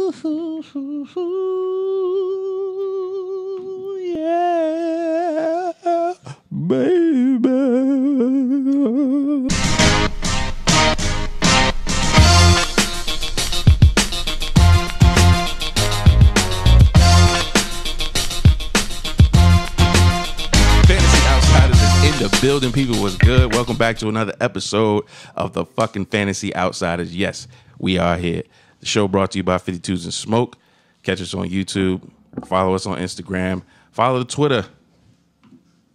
Yeah, baby. The building, people, was good. Welcome back to another episode of the fucking Fantasy Outsiders. Yes, we are here. The show brought to you by 52s and Smoke. Catch us on YouTube. Follow us on Instagram. Follow the Twitter.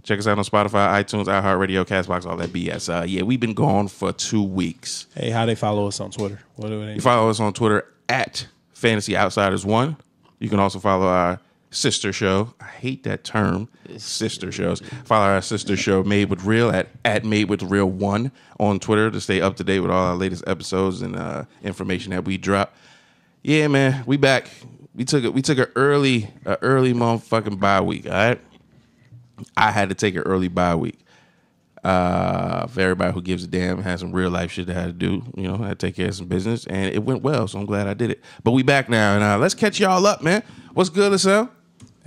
Check us out on Spotify, iTunes, iHeartRadio, CastBox, all that BS. Yeah, we've been gone for 2 weeks. Hey, how they follow us on Twitter? What do they? You follow us on Twitter at Fantasy Outsiders 1. You can also follow our sister show. I hate that term, sister shows. Follow our sister show, Made with Real, at Made with Real 1 on Twitter to stay up to date with all our latest episodes and information that we drop. Yeah, man, we back. We took an early motherfucking bye week. All right, I had to take an early bye week. For everybody who gives a damn, had some real life shit that I had to do. You know, I had to take care of some business, and it went well. So I'm glad I did it. But we back now, and let's catch y'all up, man. What's good, Lisselle?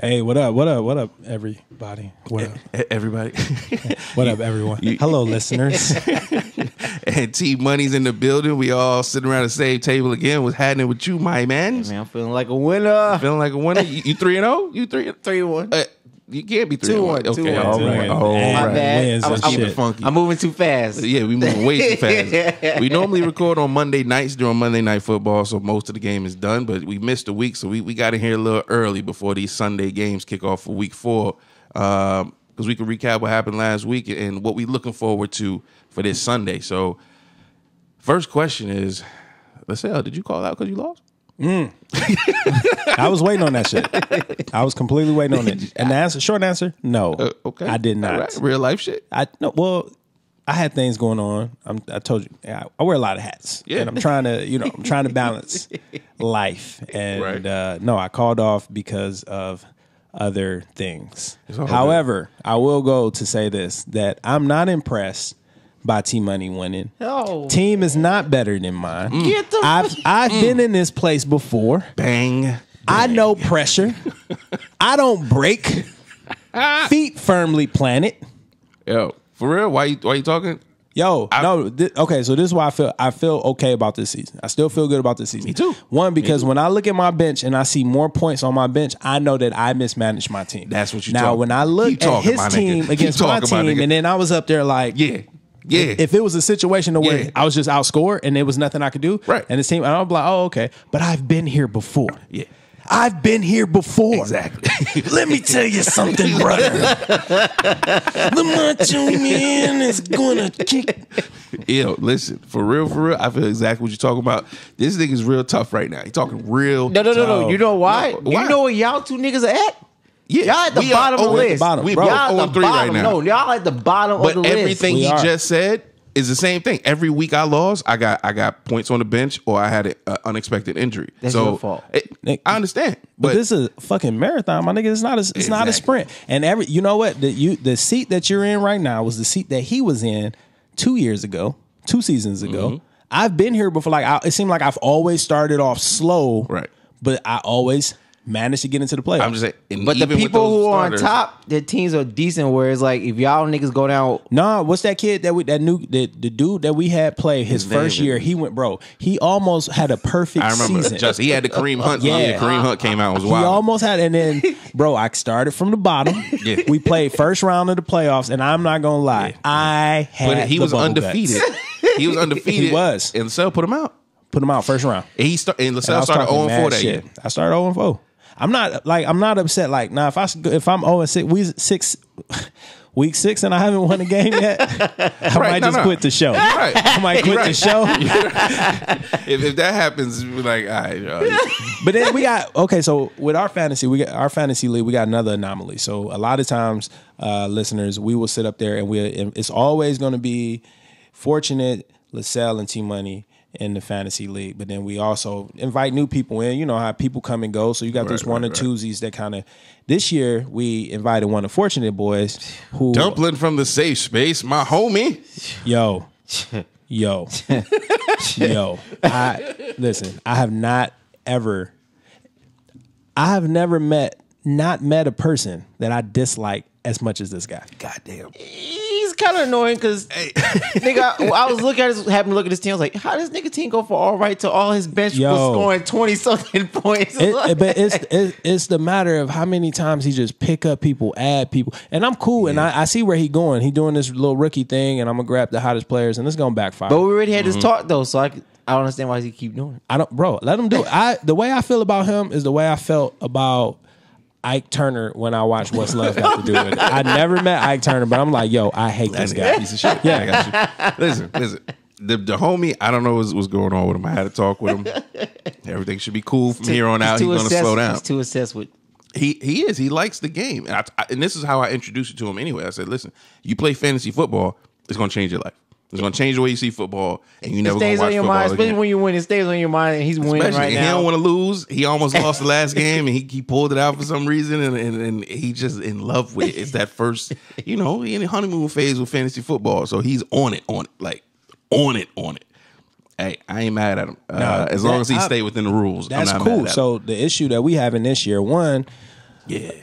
Hey, what up? What up? What up, everybody? What up? Everybody. What up, everyone? Hello, listeners. And T Money's in the building. We all sitting around the same table again. What's happening with you, my man? Hey, man, I'm feeling like a winner. Feeling like a winner? You 3-0? You 3-1? You can't be 3-1. Okay, all right. My bad. Keep it funky. I'm moving too fast. Yeah, we moving way too fast. We normally record on Monday nights during Monday Night Football, so most of the game is done. But we missed a week, so we got in here a little early before these Sunday games kick off for Week 4, because we can recap what happened last week and what we looking forward to for this Sunday. So, first question is, Lisselle, did you call out because you lost? I was waiting on that shit. I was completely waiting on it. And the short answer, no. Okay, I did not. Right. Real life shit. Well, I had things going on. I told you, I wear a lot of hats. Yeah, and I'm trying to balance life. And no, I called off because of other things. However, I will go to say this: that I'm not impressed by T Money winning. Oh. Team is not better than mine. I've been in this place before. Bang. I know pressure. I don't break. Feet firmly planted. Yo, for real? Why you talking? Yo, okay, so this is why I feel okay about this season. I still feel good about this season. Me too. One, because when I look at my bench and I see more points on my bench, I know that I mismanaged my team. That's what you now, when I look at his team against my team, and then I was up there like, yeah. If it was a situation where I was just outscored and there was nothing I could do, right? And the team, I'll be like, oh, okay. But I've been here before. Yeah. I've been here before. Exactly. Let me tell you something, brother. The Macho Man is gonna kick. Yo, listen, for real, I feel exactly what you're talking about. This nigga's real tough right now. He's talking real tough. No. You know why? You know where y'all two niggas are at? Yeah, y'all at the bottom of the list. We're 0-3 right now. No, y'all at the bottom of the list. But everything he just said is the same thing. Every week I lost, I got points on the bench, or I had an unexpected injury. That's your fault. I understand, but this is a fucking marathon, my nigga. It's not a sprint. And you know what? The seat that you're in right now was the seat that he was in 2 seasons ago. Mm-hmm. I've been here before. Like it seemed like I've always started off slow, right? But I always managed to get into the playoffs. I'm just saying, but the people who are on top, their teams are decent. Where it's like, if y'all niggas go down, what's that kid the dude that we had play his first year? He went, bro. He almost had a perfect season. He had the Kareem Hunt. Yeah, Kareem Hunt came out and was wild. He almost had, and then, bro, I started from the bottom. Yeah, we played first round of the playoffs, and I'm not gonna lie, I had. But he was undefeated. He was undefeated. He was, and LaSalle put him out. First round. And LaSalle started 0-4 that year. I started 0-4. I'm not upset. Like, now, if I'm 0-6, week 6 and I haven't won a game yet, I might just quit the show. Right. I might quit the show. If that happens, we're like, all right. But then we got, so with our fantasy league, we got another anomaly. So a lot of times, listeners, we will sit up there and it's always going to be Fortunate, LaSalle, and T Money in the fantasy league, but then we also invite new people in. You know how people come and go, so you got those one or twosies that kind of. This year we invited one of Fortunate boys who Dumpling from the safe space, my homie. Yo. Listen. I have not ever I have never not met a person that I dislike as much as this guy. Goddamn. He's kind of annoying because, nigga, I was having to look at his team. I was like, how does nigga team go for all right to all his bench was scoring 20-something points? But it's the matter of how many times he just pick up people, add people. And I'm cool, and I see where he going. He doing this little rookie thing, and I'm going to grab the hottest players, and it's going to backfire. But we already had this talk, though, so I don't understand why he keep doing it. Let him do it. The way I feel about him is the way I felt about Ike Turner when I watched What's Love Got to Do With It. I never met Ike Turner, but I'm like, yo, I hate this guy. Piece of shit. Yeah, I got you. Listen. The homie, I don't know what's going on with him. I had a talk with him. Everything should be cool from here on out. He's going to slow down. He's too obsessed with. He is. He likes the game. And this is how I introduced it to him anyway. I said, listen, you play fantasy football, it's going to change your life. It's going to change the way you see football, and you never going to watch football mind, especially again. when you win. It stays on your mind, and he's winning right now. He don't want to lose. He almost lost the last game, and he pulled it out for some reason, and he just in love with it. It's that first, he in the honeymoon phase with fantasy football, so he's on it. Hey, I ain't mad at him. As long as he stay within the rules, that's I'm not cool. mad at him. So the issue that we have in this year, one,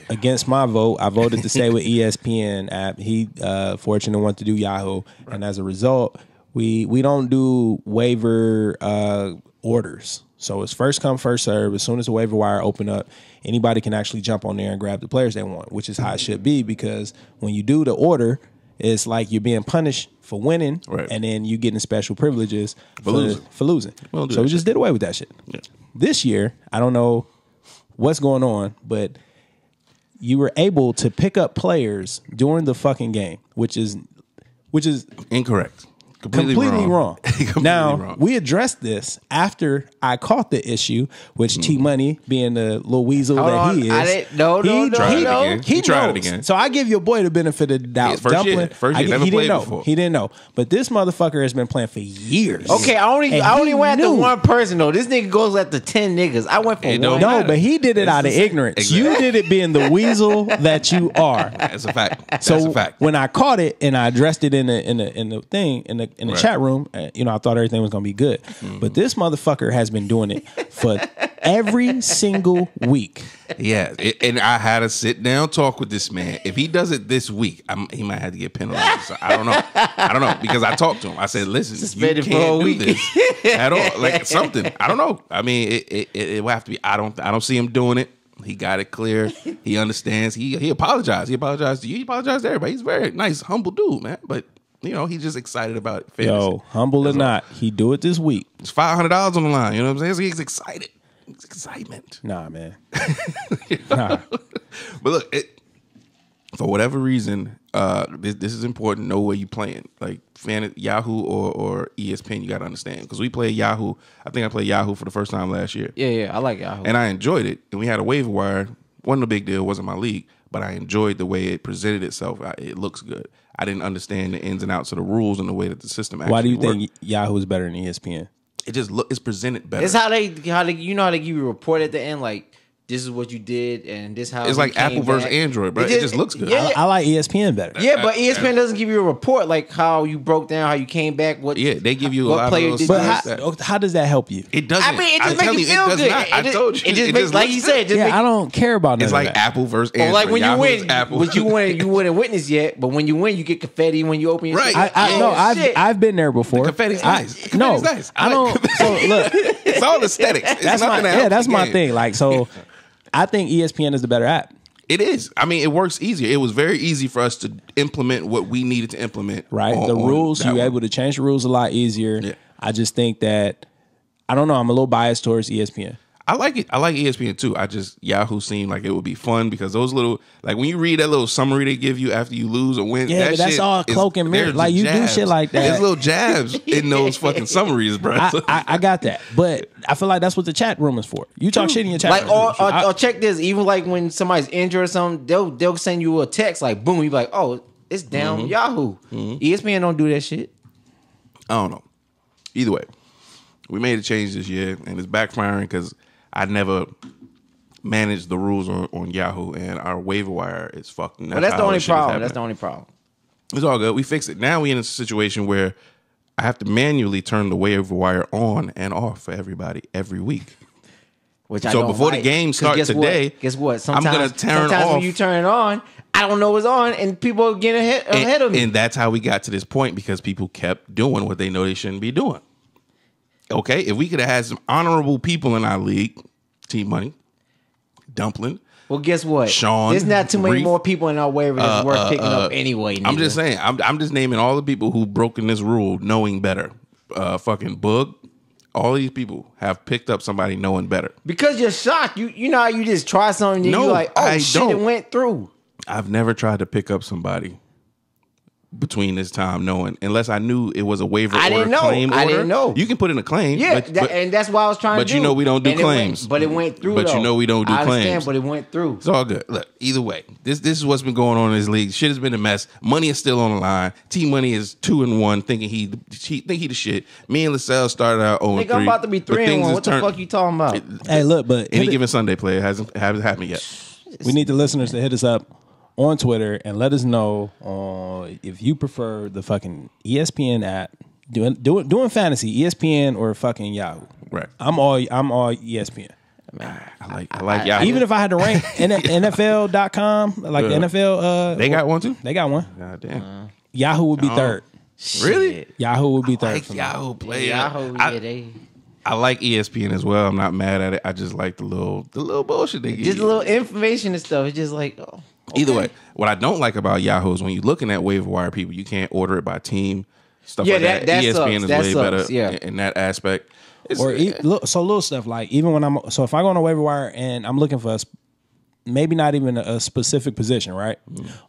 against my vote, I voted to stay with ESPN app. He fortunate went to do Yahoo, and as a result, we don't do waiver orders. So it's first come, first serve. As soon as the waiver wire open up, anybody can actually jump on there and grab the players they want, which is how it should be, because when you do the order, it's like you're being punished for winning, and then you getting special privileges for losing. So we just did away with that shit. Yeah. This year, I don't know what's going on, but you were able to pick up players during the fucking game, which is incorrect. Completely wrong. Completely now, wrong. we addressed this after I caught the issue, which T Money, being the little weasel he is. He tried it again. So I give your boy the benefit of the doubt. First year, never played before. He didn't know. But this motherfucker has been playing for years. Okay, I only went after one person, though. This nigga goes after 10 niggas. I went for one. No, but he did it out of ignorance. Exactly. You did it being the weasel that you are. That's a fact. That's a fact. When I caught it and I addressed it in the chat room, I thought everything was gonna be good. But this motherfucker has been doing it for every single week. Yeah, and I had to sit down, talk with this man. If he does it this week, he might have to get penalized. So I don't know because I talked to him. I said, "Listen, you can't do this at all. Like something. I don't know. I mean, it will have to be. I don't see him doing it. He got it clear. He understands. He apologized. He apologized to you. He apologized to everybody. He's a very nice, humble dude, man. But he's just excited about it. Yo, humble or not, he do it this week. It's $500 on the line. You know what I'm saying? So he's excited. It's excitement. Nah, man. Nah. But look, for whatever reason, this is important. Know where you playing. Like Yahoo or ESPN, you got to understand. Because we play Yahoo. I think I played Yahoo for the first time last year. Yeah, I like Yahoo. And I enjoyed it. And we had a waiver wire. Wasn't a big deal. Wasn't my league. But I enjoyed the way it presented itself. It looks good. I didn't understand the ins and outs of the rules and the way that the system actually worked. Why do you worked. think Yahoo is better than ESPN? It just it's presented better. It's how they how they give you a report at the end, like this is what you did and this how it's like Apple versus Android, bro. It just looks good. Yeah. I like ESPN better. Yeah, but ESPN doesn't give you a report like how you broke down, how you came back. They give you a lot of those. But how does that help you? It doesn't. I mean, it just makes you feel good. I told you. It just makes, like you said. I don't care about it's none like of that. Apple versus Android. Or like when Yahoo you win, which you wouldn't witness yet, but when you win, you get confetti when you open your shit. I've been there before. The confetti's nice. No, I don't. So look, it's all aesthetics. That's my thing. Like so. I think ESPN is the better app. It is. I mean, it works easier. It was very easy for us to implement what we needed to implement. Right. The rules, you're able to change the rules a lot easier. Yeah. I just think that, I don't know, I'm a little biased towards ESPN. I like it. I like ESPN too. Yahoo seemed like it would be fun because those little, like when you read that little summary they give you after you lose or win. Yeah, but that's all cloak and mirror. Like you do shit like that. There's little jabs in those fucking summaries, bro. I got that. But I feel like that's what the chat room is for. You talk shit in your chat room. Or check this, even like when somebody's injured or something, they'll send you a text like boom, you be like, oh, it's down Yahoo. ESPN don't do that shit. I don't know. Either way, we made a change this year and it's backfiring because I never managed the rules on Yahoo, and our waiver wire is fucked. But that's the only problem. That's the only problem. It's all good. We fixed it. Now we're in a situation where I have to manually turn the waiver wire on and off for everybody every week. Which I So don't before like. the game 'Cause starts today, guess what? I'm Sometimes, gonna turn sometimes off. when you turn it on, I don't know it's on, and people are getting ahead of me. And that's how we got to this point because people kept doing what they know they shouldn't be doing. Okay, if we could have had some honorable people in our league, Team Money, Dumpling. Well, guess what? Sean, there's not too many Reef, more people in our waiver that's worth picking up anyway. Nigga. I'm just saying. I'm just naming all the people who've broken this rule, knowing better. Fucking Boog. All these people have picked up somebody knowing better. Because you're shocked. You know how you just try something and No, you're like, oh I shit, don't. it went through. I've never tried to pick up somebody between this time knowing, unless I knew it was a waiver I order didn't know. claim order. I didn't know. You can put in a claim. Yeah, but and that's why I was trying to do. But you know we don't do And claims. but it went through, But you though. know we don't do I understand, claims. but it went through. It's all good. Look, either way, this is what's been going on in this league. Shit has been a mess. Money is still on the line. Team Money is 2-1, thinking he the shit. Me and LaSalle started out 0-3. Nigga, I'm about to be 3-1. What the fuck you talking about? Hey, look, but Any given Sunday play hasn't happened yet. we need the listeners to hit us up on Twitter and let us know if you prefer the fucking ESPN app, doing fantasy, ESPN or fucking Yahoo. Right. I'm all ESPN. I like Yahoo. Even if I had to rank NFL.com, like the NFL, they got one too. they got one. God damn. Yahoo would be third. Really? Yahoo would be I third. like for me. Yahoo play. Yahoo, I like ESPN as well. I'm not mad at it. I just like the little bullshit they give just a you. little information and stuff. It's just like, oh. Either way, what I don't like about Yahoo is when you're looking at waiver wire people, you can't order it by team. Stuff Yeah, like that. that ESPN sucks. is That way sucks, better yeah. in that aspect. It's, Or little stuff like even when if I go on a waiver wire and I'm looking for maybe not even a specific position, right?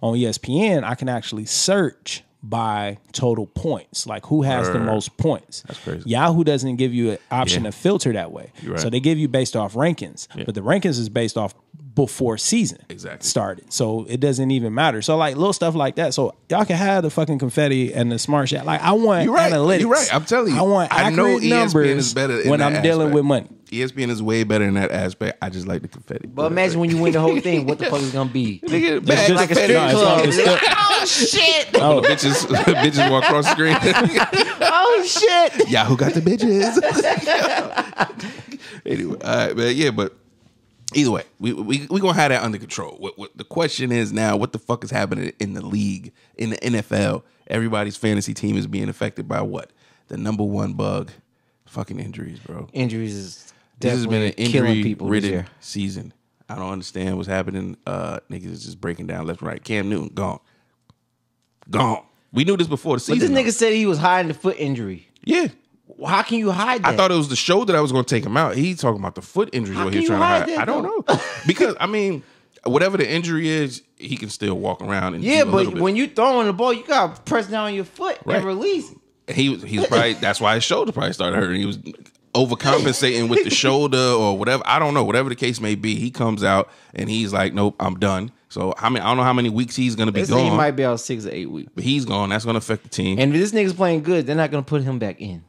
On ESPN, I can actually search by total points, like who has the most points. That's crazy. Yahoo doesn't give you an option Yeah. to filter that way. You're right. So they give you based off rankings, but the rankings is based off before season started. So it doesn't even matter. So like little stuff like that. So y'all can have the fucking confetti and the smart shit. Like I want analytics. You're right. I'm telling you. I want accurate know ESPN numbers is better in when that I'm dealing aspect. with money. ESPN is way better in that aspect. I just like the confetti. But imagine when you win the whole thing, what the fuck is gonna be? Nigga, It's just like a confetti. strip club. It's still- Oh shit! Oh, bitches walk across the screen. Oh shit! Yahoo got the bitches. Anyway, all right, man. Yeah, but either way, we gonna have that under control. What the question is now? What the fuck is happening in the league, in the NFL? Everybody's fantasy team is being affected by what? The number one bug, fucking injuries, bro. Injuries is This has been definitely an killing people this injury-ridden year. season. I don't understand what's happening. Niggas is just breaking down left and right. Cam Newton gone. We knew this before the But season. this nigga said he was hiding the foot injury. yeah. How can you hide that? I thought it was the show that I was going to take him out. He's talking about the foot injuries. How What can he's you trying to hide hide. that, I don't know because I mean, whatever the injury is, he can still walk around and yeah, do a but little bit. when you throwing the ball, you gotta press down on your foot Right. and release. He's probably that's why his shoulder probably started hurting. He was overcompensating with the shoulder or whatever. I don't know. Whatever the case may be, he comes out and he's like, "Nope, I'm done." So I don't know how many weeks he's going to be They say he gone. might be out 6 or 8 weeks. But he's gone. That's going to affect the team. And if this nigga's playing good, they're not gonna put him back in.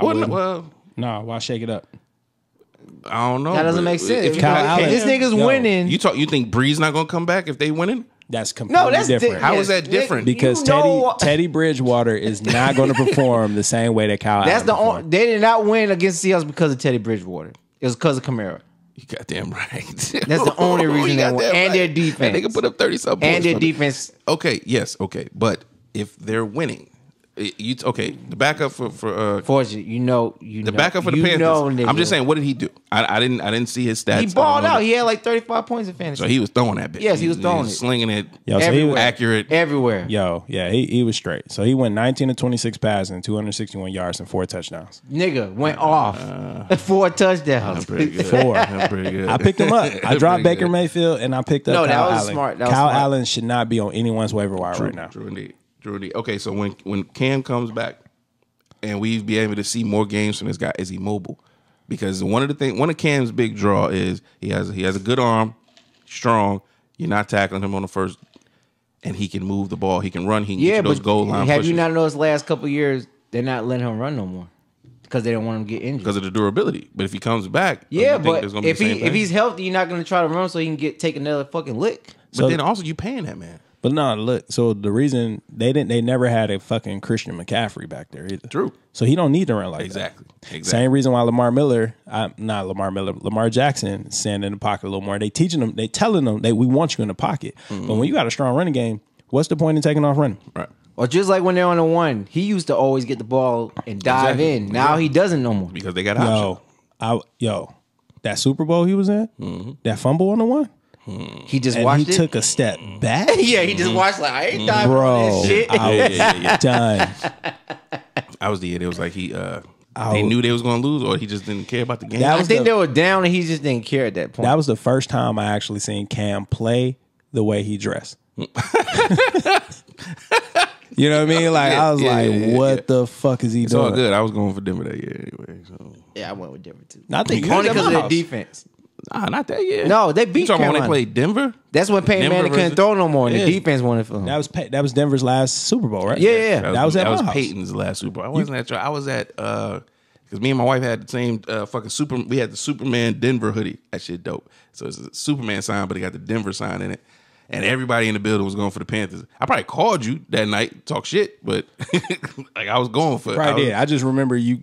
well, Nah, why shake it up? I don't know. That doesn't but make sense. If you Kyle got Allen- Cam, This nigga's Yo, winning. you think Bree's not going to come back if they winning? That's completely No, that's different. How is that different? Because You know- Teddy Bridgewater is not going to perform the same way that Kyle That's Allen the performed. only. They did not win against the Seahawks because of Teddy Bridgewater. It was because of Kamara. You goddamn right. That's the only reason You they won. goddamn And their right. defense. And they can put up 30-something points. And their from it. defense. Okay, yes, okay. But if they're winning, the backup for Fortunately, the backup for the Panthers. I'm just saying, what did he do? I didn't see his stats. He balled out. He had like 35 points in fantasy. So he was throwing that bitch. Yes, he was throwing it. slinging it. Yo, so he was, accurate. Everywhere. he was straight. So he went 19 to 26 passing, 261 yards, and 4 touchdowns. Nigga went off. 4 touchdowns. I'm pretty good. 4. I'm pretty good. I picked him up. I dropped Pretty Baker good. Mayfield, and I picked up No, that Kyle was Allen. smart. That was Kyle smart. Allen should not be on anyone's waiver wire right now. True indeed. Okay, so when Cam comes back, and we be able to see more games from this guy, is he mobile? Because one of Cam's big draw is he has a good arm, strong. You're not tackling him on the first, and he can move the ball. He can run. He can get you those goal line have pushes. you not noticed the last couple of years they're not letting him run no more because they don't want him to get injured. because of the durability. But if he comes back, Yeah, you think but there's gonna be if the same if thing? he's healthy, you're not going to try to run so he can take another fucking lick. But then also you paying that man. But no, look. So the reason they never had a fucking Christian McCaffrey back there either. True. So he don't need to run like Exactly. that. Same reason why Lamar Jackson standing in the pocket a little more. They teaching them, they telling them that we want you in the pocket. But when you got a strong running game, what's the point in taking off running? Right. Or just like when they're on the one, he used to always get the ball and dive in. Now he doesn't no more. Because they got options. That Super Bowl he was in, that fumble on the one. He just And watched he it. took a step back. Yeah, he just watched like I ain't diving Bro, on this shit. I was done. I was the year. It was like they knew they was going to lose, or he just didn't care about the game. That I was think they were down and he just didn't care at that point. That was the first time I actually seen Cam play the way he dressed. You know what I mean? Like I was what the fuck is he It's doing? all good. I was going for Denver that year anyway. So. Yeah, I went with Denver too. I think Only because of their defense. Nah, not that year. No, they beat You talking about when Carolina. they played Denver? That's when Peyton Denver Manning couldn't versus- throw no more, and Yeah. the defense won it for him. That was Denver's last Super Bowl, right? Yeah. That was at my house. Peyton's last Super Bowl. I wasn't at. I was at because me and my wife had the same fucking We had the Superman Denver hoodie. That shit dope. So it's a Superman sign, but it got the Denver sign in it. And everybody in the building was going for the Panthers. I probably called you that night, talk shit, but like I was going for it. Right there. I just remember you.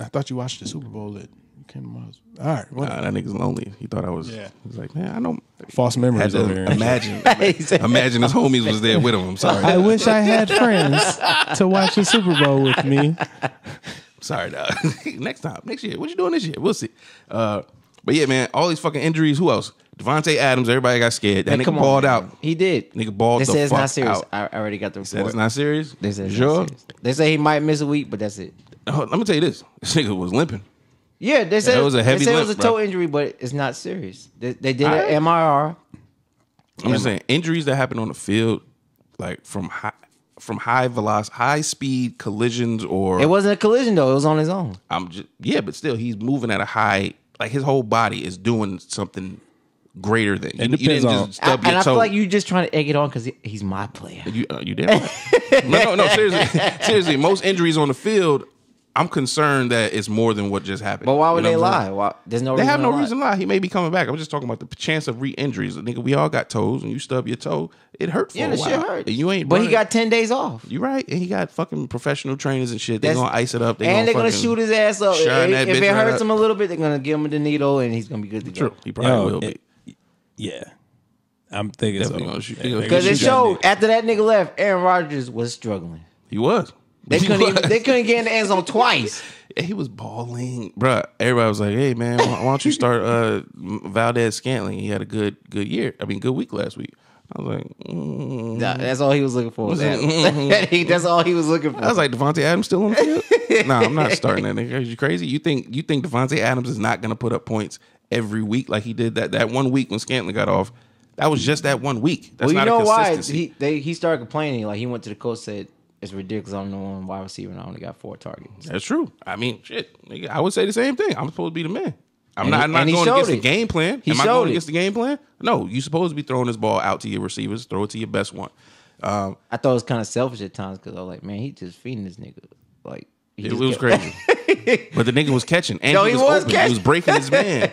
I thought you watched the Super Bowl that came to my house. All right, Nah, that nigga's lonely. He thought I was. Yeah. He was like, man, I know. false Had memories over to here. imagine. He said- Imagine his homies was there with him. I'm sorry. I wish I had friends to watch the Super Bowl with me. Sorry, dog. Next year. What you doing this year? We'll see. But yeah, man, all these fucking injuries. Who else? Davante Adams. Everybody got scared. That Man, nigga come on, balled man. out. He did. Nigga balled They the said it's fuck not serious. out. I already got the report. Said it's not serious. They said it's sure. not serious. They say he might miss a week, but that's it. Let me tell you this. This nigga was limping. Yeah, they said it was a heavy they said it was a limp, toe bro. injury, but it's not serious. They did Alright. an MRR. I'm just saying injuries that happen on the field, like from high velocity, high speed collisions, or It wasn't a collision though; it was on his own. but still he's moving at a high. Like his whole body is doing something greater than you. depends You didn't on- just stub your And I toe. feel like you just trying to egg it on because he's my player. You damn right. No, seriously. Most injuries on the field, I'm concerned that it's more than what just happened. But why would You know they what I'm saying? lie? Why, there's no. They reason have no to lie. reason to lie. He may be coming back. I'm just talking about the chance of re-injuries. Nigga, we all got toes, and you stub your toe, it hurt for Yeah, a the while. shit hurt. And you ain't. But he running. got 10 days off. You right, and he got fucking professional trainers and shit. They're That's- gonna ice it up. And they're gonna fucking shoot his ass up. shine that If bitch it right hurts up. him a little bit, they're gonna give him the needle, and he's gonna be good to go. True, he probably will be. Yeah. I'm thinking Definitely so. gonna shoot. Because it showed after that nigga left, Aaron Rodgers was struggling. He was. They He couldn't was. they couldn't get in the end zone twice. Yeah, he was balling, bruh. Everybody was like, "Hey, man, why don't you start Valdez Scantling? He had a good year. I mean, good week last week." I was like, Nah, that's all he was looking for. That's all he was looking for. I was like, Davante Adams still on the field? Nah, I'm not starting that nigga. Are you crazy? You think Davante Adams is not going to put up points every week like he did that 1 week when Scantling got off? That was just that 1 week. That's well, you not know a why consistency. he started complaining. Like he went to the coach, said it's ridiculous. I'm the one wide receiver, and I only got 4 targets. That's true. I mean, shit, nigga, I would say the same thing. I'm supposed to be the man. I'm And not he going showed against the it. game plan. He Am I showed going it. against the game plan? No, you're supposed to be throwing this ball out to your receivers. Throw it to your best one. I thought it was kind of selfish at times because I was like, man, he just feeding this nigga. Like It was crazy. But the nigga was catching. And No, he he was was open. He catching. was breaking his man.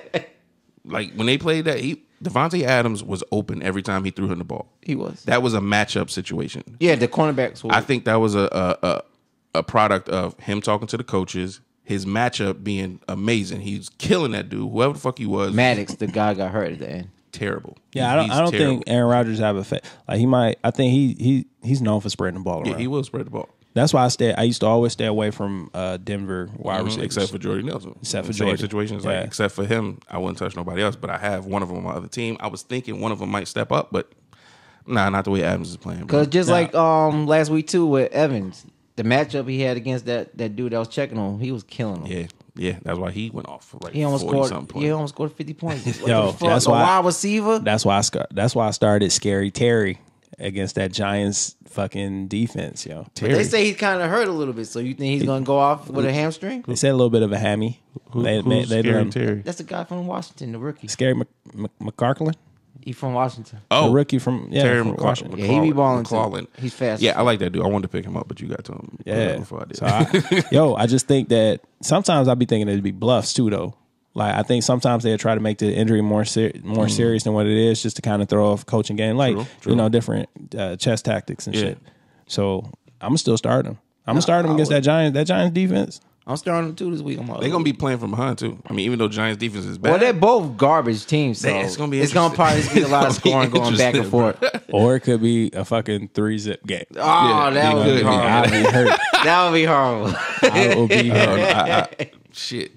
Like when they played that, Davante Adams was open every time he threw him the ball. He was. That was a matchup situation. Yeah, the cornerbacks were. I think that was a product of him talking to the coaches, his matchup being amazing. He's killing that dude, whoever the fuck he was. Maddox, the guy got hurt at the end. Terrible. Yeah, I don't terrible. think Aaron Rodgers have a like he might. I think he's known for spreading the ball around. Yeah, he will spread the ball. That's why I used to always stay away from Denver wide receivers. Except for Jordy Nelson. Except for Same Jordy. situations, Yeah. like except for him, I wouldn't touch nobody else. But I have one of them on my other team. I was thinking one of them might step up, but nah, not the way Adams is playing. Bro. Because just like last week too with Evans, the matchup he had against that dude that was checking on him, he was killing him. Yeah, that's why he went off for like He almost 40 scored. something He points. almost scored 50 points. What Yo, the fuck? that's A why- wide receiver. That's why I started Scary Terry against that Giants fucking defense, yo. They say he's kind of hurt a little bit. So you think he's gonna go off with a hamstring? They said a little bit of a hammy. Who's They Scary let him- Terry? That's the guy from Washington, the rookie. Scary McCarkland, He from Washington. the rookie from Terry from McLaurin. Washington. Yeah, he be balling too. McLaurin. He's fast. Yeah, I like that dude. I wanted to pick him up, but you got to him. Yeah. Before I did. So I just think that sometimes I be thinking it'd be bluffs too, though. Like, I think sometimes they try to make the injury more serious than what it is, just to kind of throw off coaching game, like different chess tactics and shit. So I'm gonna still start him. I'm gonna start him against that Giants defense. I'm starting them too this week. They're gonna be playing from behind too. I mean, even though Giants defense is bad. Well, they're both garbage teams, so it's gonna be. It's gonna probably be a lot of scoring going back and forth. Or it could be a fucking 3-zip game. Oh, that would be horrible. I'll be hurt. That would be horrible. I will be hurt. Shit.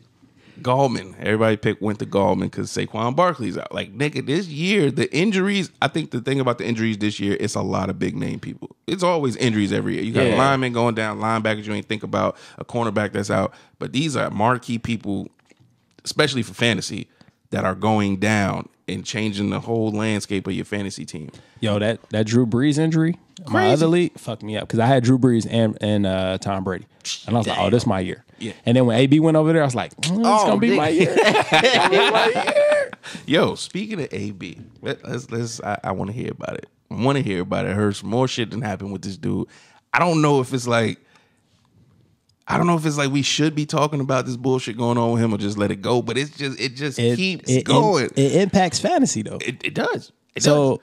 Gallman. Everybody went to Gallman because Saquon Barkley's out. Like, nigga, this year, the injuries, I think the thing about the injuries this year, it's a lot of big name people. It's always injuries every year. You got linemen going down, linebackers you ain't think about, a cornerback that's out. But these are marquee people, especially for fantasy, that are going down and changing the whole landscape of your fantasy team. Yo, that Drew Brees injury, my other league, fucked me up because I had Drew Brees and Tom Brady. And I was like, oh, this is my year. Yeah. And then when AB went over there, I was like, it's going to be my year. Yo, speaking of AB, I want to hear about it. I want to hear about it. I heard some more shit than happened with this dude. I don't know if it's like we should be talking about this bullshit going on with him or just let it go, but it keeps going. It impacts fantasy though. It does. So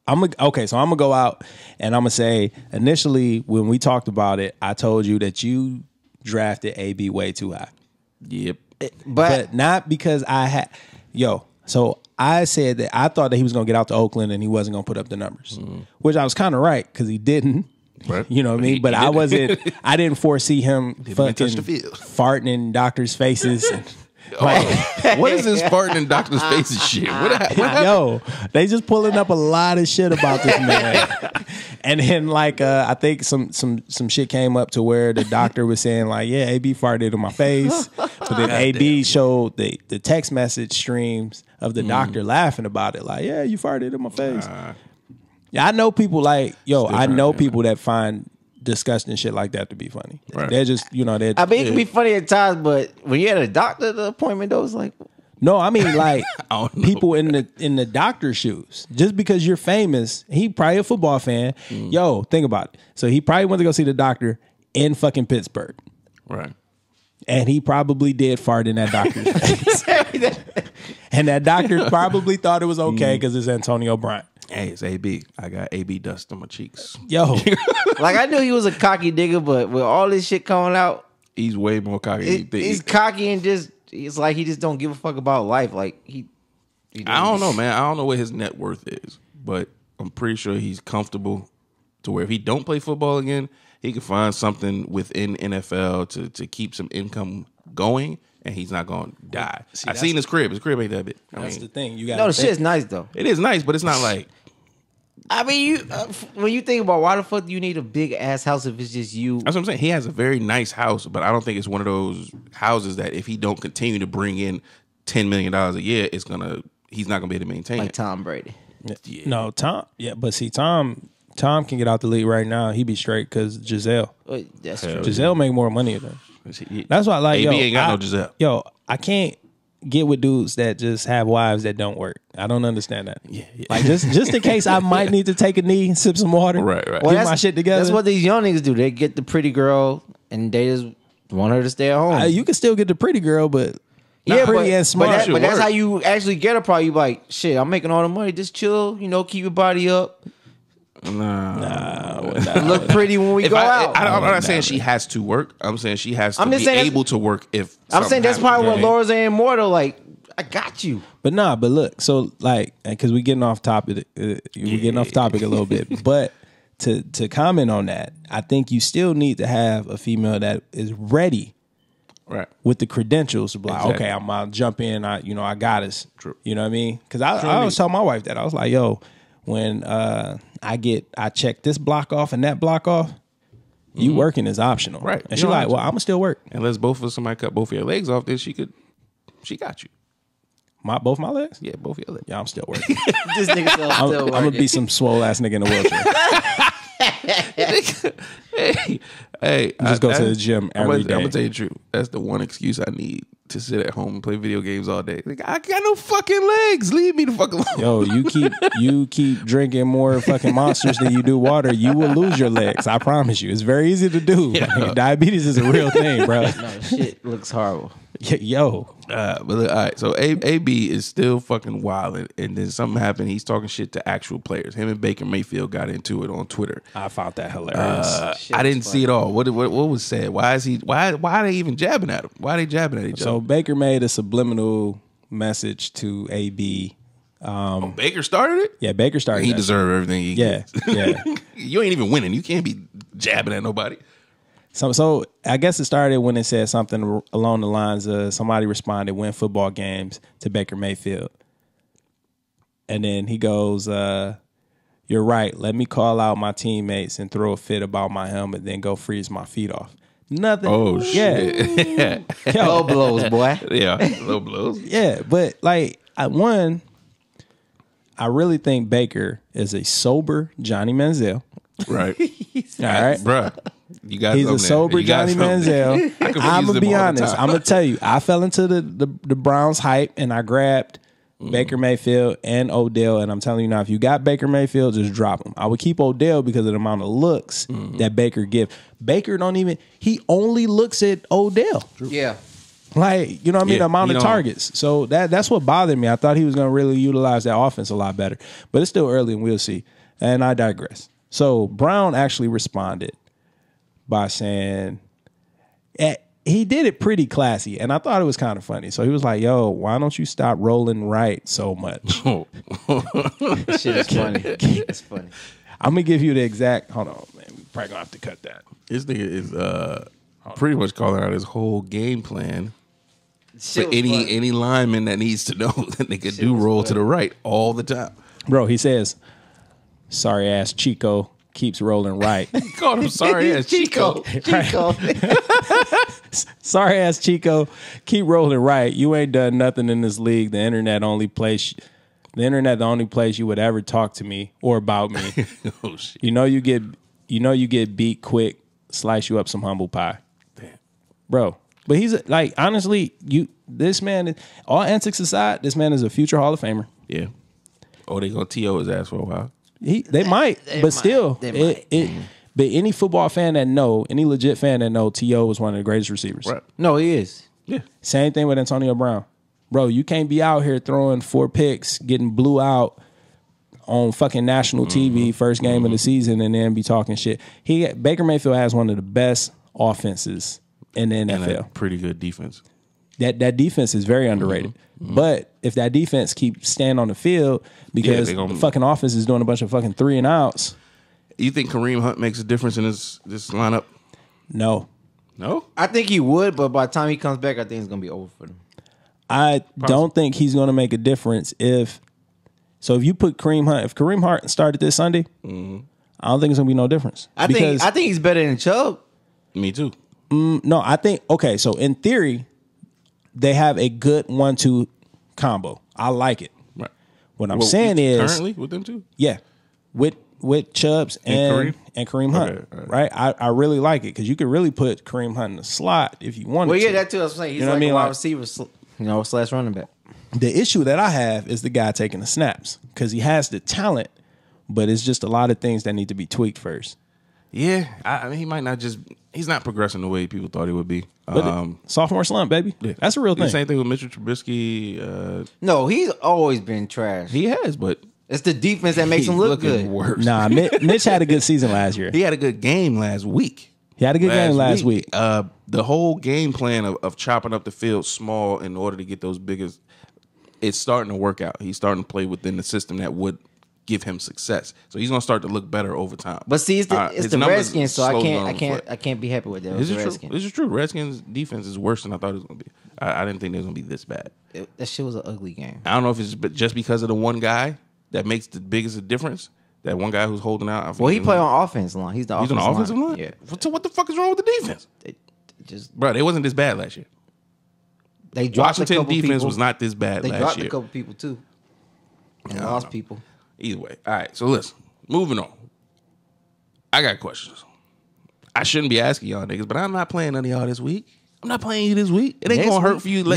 I'm gonna go out and I'm gonna say initially when we talked about it, I told you that you drafted AB way too high. Yep. But not because I had so I said that I thought that he was gonna get out to Oakland and he wasn't gonna put up the numbers, which I was kind of right because he didn't. Right. You know what I mean? But I didn't foresee him fucking farting in doctors' faces. What is this farting in doctors' faces shit? Yo, they just pulling up a lot of shit about this man. And then I think some shit came up to where the doctor was saying like, yeah, AB farted in my face. But then AB showed the text message streams of the doctor laughing about it. Like, yeah, you farted in my face. Yeah, I know people people that find disgusting shit like that to be funny. Right. They're just, I mean, it can be funny at times, but when you had a doctor appointment, though, it's like, no, I mean like people in the doctor's shoes. Just because you're famous, he probably a football fan. Yo, think about it. So he probably went to go see the doctor in fucking Pittsburgh, right? And he probably did fart in that doctor's face, and that doctor probably thought it was okay because it's Antonio Bryant. Hey, it's AB. I got AB dust on my cheeks. Yo. Like, I knew he was a cocky nigga, but with all this shit coming out, he's way more cocky. He's cocky and it's like he just don't give a fuck about life. Like, I don't know, man. I don't know what his net worth is, but I'm pretty sure he's comfortable to where if he don't play football again, he can find something within NFL to keep some income going. And he's not going to die. I've seen his crib. His crib ain't that big. That's the thing. You got the shit's nice though. It is nice, but it's not like. I mean, when you think about why the fuck do you need a big ass house if it's just you? That's what I'm saying. He has a very nice house, but I don't think it's one of those houses that if he don't continue to bring in $10 million a year, he's not gonna be able to maintain like it. Tom Brady. Yeah. No, Tom. Yeah, but see, Tom can get out the league right now. He be straight because Giselle. That's true. Giselle make more money than him. That's why, like, AB ain't got no Giselle. Yo, I can't get with dudes that just have wives that don't work. I don't understand that. Yeah. Like, just in case I might need to take a knee, sip some water, right. Well, get my shit together. That's what these young niggas do. They get the pretty girl and they just want her to stay at home. You can still get the pretty girl, but pretty and smart. But that's how you actually get her. Probably you like, shit, I'm making all the money. Just chill, keep your body up. Nah. Look pretty when we go out. I'm not saying she has to work. I'm saying she has to be able to work if I'm saying that's probably what Laura's and Immortal, like, I got you. But look, so like, because we getting off topic, a little bit. But to comment on that, I think you still need to have a female that is ready, right, with the credentials to be like, okay, I'm gonna jump in. I got us. True. You know what I mean? Because I was telling my wife that I was like, yo, when I check this block off and that block off, you working is optional. Right. And she's like, well, I'm going to still work. Unless somebody cut both of your legs off, then she got you. Both my legs? Yeah, both of your legs. Yeah, I'm still working. This nigga still working. I'm going to be some swole ass nigga in a wheelchair. Hey, just go to the gym every day. I'm going to tell you the truth. That's the one excuse I need to sit at home and play video games all day. Like, I got no fucking legs. Leave me the fuck alone. Yo, you keep drinking more fucking Monsters than you do water, you will lose your legs. I promise you. It's very easy to do. Yeah. Diabetes is a real thing, bro. No, shit looks horrible. Yo. But look, all right, so AB is still fucking wild, and then something happened. He's talking shit to actual players. Him and Baker Mayfield got into it on Twitter. I found that hilarious. I didn't see it all. What was said? Why are they even jabbing at him? Why are they jabbing at each other? So Baker made a subliminal message to AB. Baker started it? Yeah, Baker started He that. deserved everything he gets. Yeah. You ain't even winning. You can't be jabbing at nobody. So I guess it started when it said something along the lines of somebody responded, win football games to Baker Mayfield. And then he goes, you're right. Let me call out my teammates and throw a fit about my helmet, then go freeze my feet off. Nothing. Oh, shit. Yeah. Low blows, boy. Yeah, low blows. Yeah, but like, I really think Baker is a sober Johnny Manziel. Right. All right. Bruh. You got He's a sober Johnny Manziel. I'm going to be honest. I'm going to tell you, I fell into the Browns hype and I grabbed Baker Mayfield and Odell. And I'm telling you now, if you got Baker Mayfield, just drop him. I would keep Odell because of the amount of looks that Baker give. Baker he only looks at Odell. True. Yeah. Like, you know what I mean? Yeah, the amount of targets. So that's what bothered me. I thought he was going to really utilize that offense a lot better. But it's still early and we'll see. And I digress. So Brown actually responded by saying, he did it pretty classy, and I thought it was kind of funny. So he was like, yo, why don't you stop rolling right so much? Shit is funny. It's funny. I'm going to give you the exact, hold on, man. We're probably going to have to cut that. This nigga is pretty much calling out his whole game plan for any lineman that needs to know that they could do roll to the right all the time. Bro, he says, sorry ass Chico keeps rolling right. He called him sorry ass Chico. Chico. Sorry ass Chico, keep rolling right. You ain't done nothing in this league. The internet the only place you would ever talk to me or about me. Oh shit. You know you get beat quick, slice you up some humble pie. Damn. Bro. But he's like, honestly, this man, all antics aside, this man is a future Hall of Famer. Yeah. Oh, they gonna TO his ass for a while. They might, but still, but any football fan any legit fan that know, T.O. was one of the greatest receivers. Right. No, he is. Yeah. Same thing with Antonio Brown. Bro, you can't be out here throwing 4 picks, getting blew out on fucking national TV first game of the season, and then be talking shit. Baker Mayfield has one of the best offenses in the NFL. And a pretty good defense. That defense is very underrated. But if that defense keeps staying on the field because the fucking offense is doing a bunch of fucking 3 and outs. You think Kareem Hunt makes a difference in this lineup? No. No? I think he would, but by the time he comes back, I think it's going to be over for him. I don't think he's going to make a difference if you put Kareem Hunt started this Sunday, I don't think it's going to be no difference. I think he's better than Chubb. Me too. No, I think, okay, so in theory, they have a good 1-2 combo. I like it. Right. What I'm saying is currently with them two? Yeah. With Chubbs and Kareem Hunt. Okay, right? I really like it because you could really put Kareem Hunt in the slot if you wanted to. Well, yeah, that too. I was saying he's like a wide receiver, slash running back. The issue that I have is the guy taking the snaps because he has the talent, but it's just a lot of things that need to be tweaked first. Yeah, I mean, he might not he's not progressing the way people thought he would be. But sophomore slump, baby. Yeah. That's a real thing. The same thing with Mitchell Trubisky. No, he's always been trash. He has, but it's the defense that makes him look good. Worse. Nah, Mitch had a good season last year. He had a good game last week. Last week. The whole game plan of chopping up the field small in order to get those biggest, it's starting to work out. He's starting to play within the system that would give him success. So he's gonna start to look better over time. But see, it's the Redskins, so I can't be happy with that. This is true. Redskins defense is worse than I thought it was gonna be. I didn't think it was gonna be this bad. That shit was an ugly game. I don't know if it's just because of the one guy that makes the biggest difference. That one guy who's holding out. Well, he play on offense line. He's on the offensive line. Yeah. So what the fuck is wrong with the defense? Bro, they wasn't this bad last year. They dropped Washington defense was not this bad last year. They dropped a couple people too. And lost people. Either way. All right, so listen. Moving on. I got questions. I shouldn't be asking y'all niggas, but I'm not playing none of y'all this week. I'm not playing you this week. It ain't gonna hurt for you to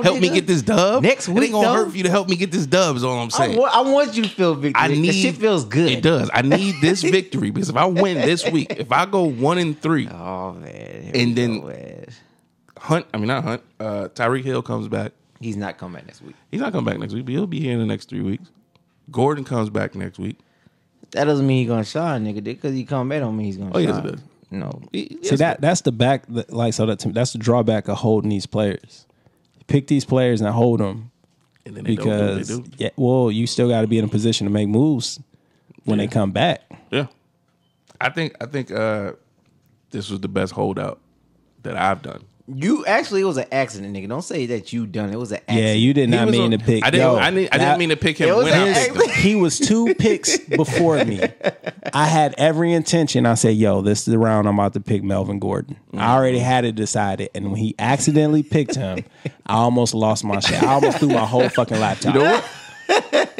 help me get this dub. Next week, it ain't gonna hurt for you to help me get this dub. Is all I'm saying. I want you to feel victory. This shit feels good. It does. I need this victory because if I win this week, if I go 1-3, oh man, and then Not Hunt. Tyreek Hill comes back. He's not coming back next week. He's not coming back next week, but he'll be here in the next 3 weeks. Gordon comes back next week. That doesn't mean he's gonna shine, nigga. Because he come back don't mean he's gonna shine. Yes, it does. No. See that's the back that's the drawback of holding these players. Pick these players and hold them. And then they because don't do what they do. yeah, well, you still got to be in a position to make moves when they come back. Yeah. I think this was the best holdout that I've done. It was an accident, nigga. Don't say that you done it. It was an accident. Yeah, you did not mean to pick. I didn't mean to pick him when I picked him. He was 2 picks before me. I had every intention. I said, yo, this is the round I'm about to pick Melvin Gordon. I already had it decided. And when he accidentally picked him, I almost lost my shit. I almost threw my whole fucking laptop. You know what?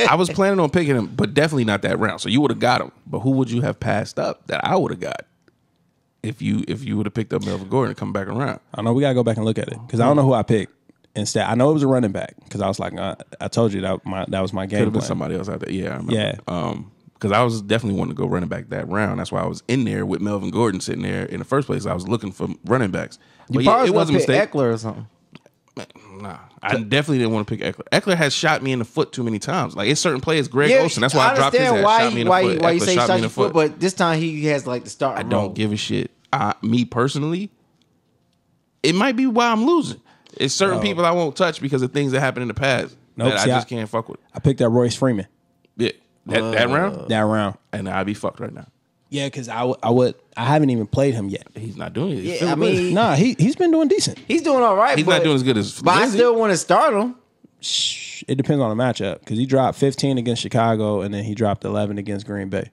I was planning on picking him, but definitely not that round. So you would have got him. But who would you have passed up that I would have got? If you would have picked up Melvin Gordon and come back around. I know we got to go back and look at it because I don't know who I picked. Instead, I know it was a running back because I was like, I told you that was my game. Could have been plan. somebody else out there. Yeah, I remember. Yeah. Because I was definitely wanting to go running back that round. That's why I was in there with Melvin Gordon sitting there in the first place. I was looking for running backs. But probably it was a mistake. Eckler or something. Nah, I definitely didn't want to pick Eckler. Eckler has shot me in the foot too many times. Like it's certain players, Greg Olsen. That's why I dropped his ass. Shot me in the foot. Why you say shot shot me in your the foot? But this time he has like the start. I don't give a shit. Me personally, it might be why I'm losing. It's certain people I won't touch because of things that happened in the past that I just can't fuck with. I picked up Royce Freeman. Yeah, that round. That round, and I'd be fucked right now. Yeah, because I haven't even played him yet. He's not doing it. Yeah, I mean, nah, he's been doing decent. He's doing all right. He's not doing as good as. But I still want to start him. It depends on the matchup because he dropped 15 against Chicago and then he dropped 11 against Green Bay.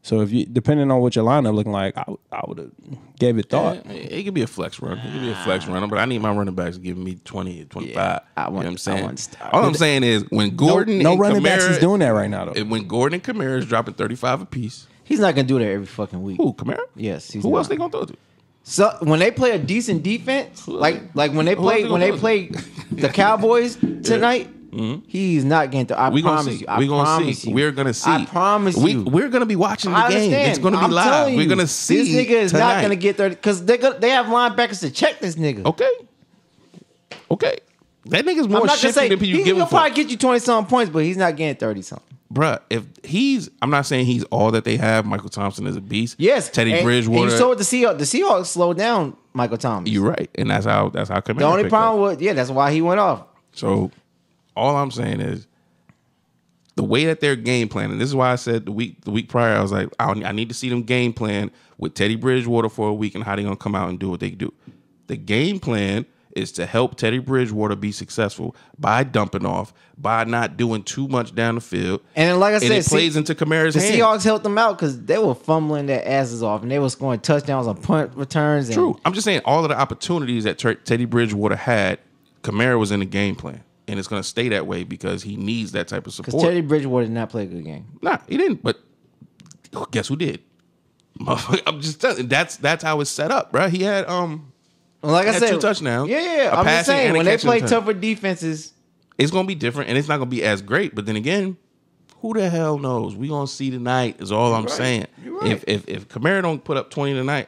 So if you depending on what your lineup looking like, I would have gave it thought. Yeah, it could be a flex run. It could be a flex runner, but I need my running backs giving me 20, 25. You know what I'm saying? All I'm saying is when Gordon no and running backs Kamara, is doing that right now though. When Gordon and Kamara is dropping 35 apiece. He's not gonna do that every fucking week. Who, Kamara? Yes. Who else they gonna throw to? So when they play a decent defense, like when they play the Cowboys tonight, he's not getting to. I promise you. We're gonna see. We're gonna see. I promise you. We're gonna be watching the game. It's gonna be live. We're gonna see. This nigga is tonight. not gonna get 30 because they have linebackers to check this nigga. Okay. That nigga's more shifty than you give him. He'll probably get you 20-something points, but he's not getting 30-something. Bruh, I'm not saying he's all that they have. Michael Thompson is a beast. Yes, Teddy Bridgewater. And you saw what the Seahawks slowed down Michael Thomas. You're right, and that's how Kamara. The only problem was that's why he went off. So all I'm saying is the way that they're game planning. This is why I said the week prior I was like, I need to see them game plan with Teddy Bridgewater for a week and how they gonna come out and do what they do. The game plan is to help Teddy Bridgewater be successful by dumping off, by not doing too much down the field. And then, like I said, it plays into Kamara's the hand. Seahawks helped them out because they were fumbling their asses off and they were scoring touchdowns on punt returns. True. I'm just saying all of the opportunities that Teddy Bridgewater had, Kamara was in the game plan. And it's going to stay that way because he needs that type of support. Because Teddy Bridgewater did not play a good game. Nah, he didn't. But guess who did? I'm just telling you, that's how it's set up, bro. He had like I said, 2 touchdowns. Yeah. I'm just saying when they play tougher defenses, it's gonna be different, and it's not gonna be as great. But then again, who the hell knows? We gonna see tonight. Is all I'm saying. You're right. If Kamara don't put up 20 tonight,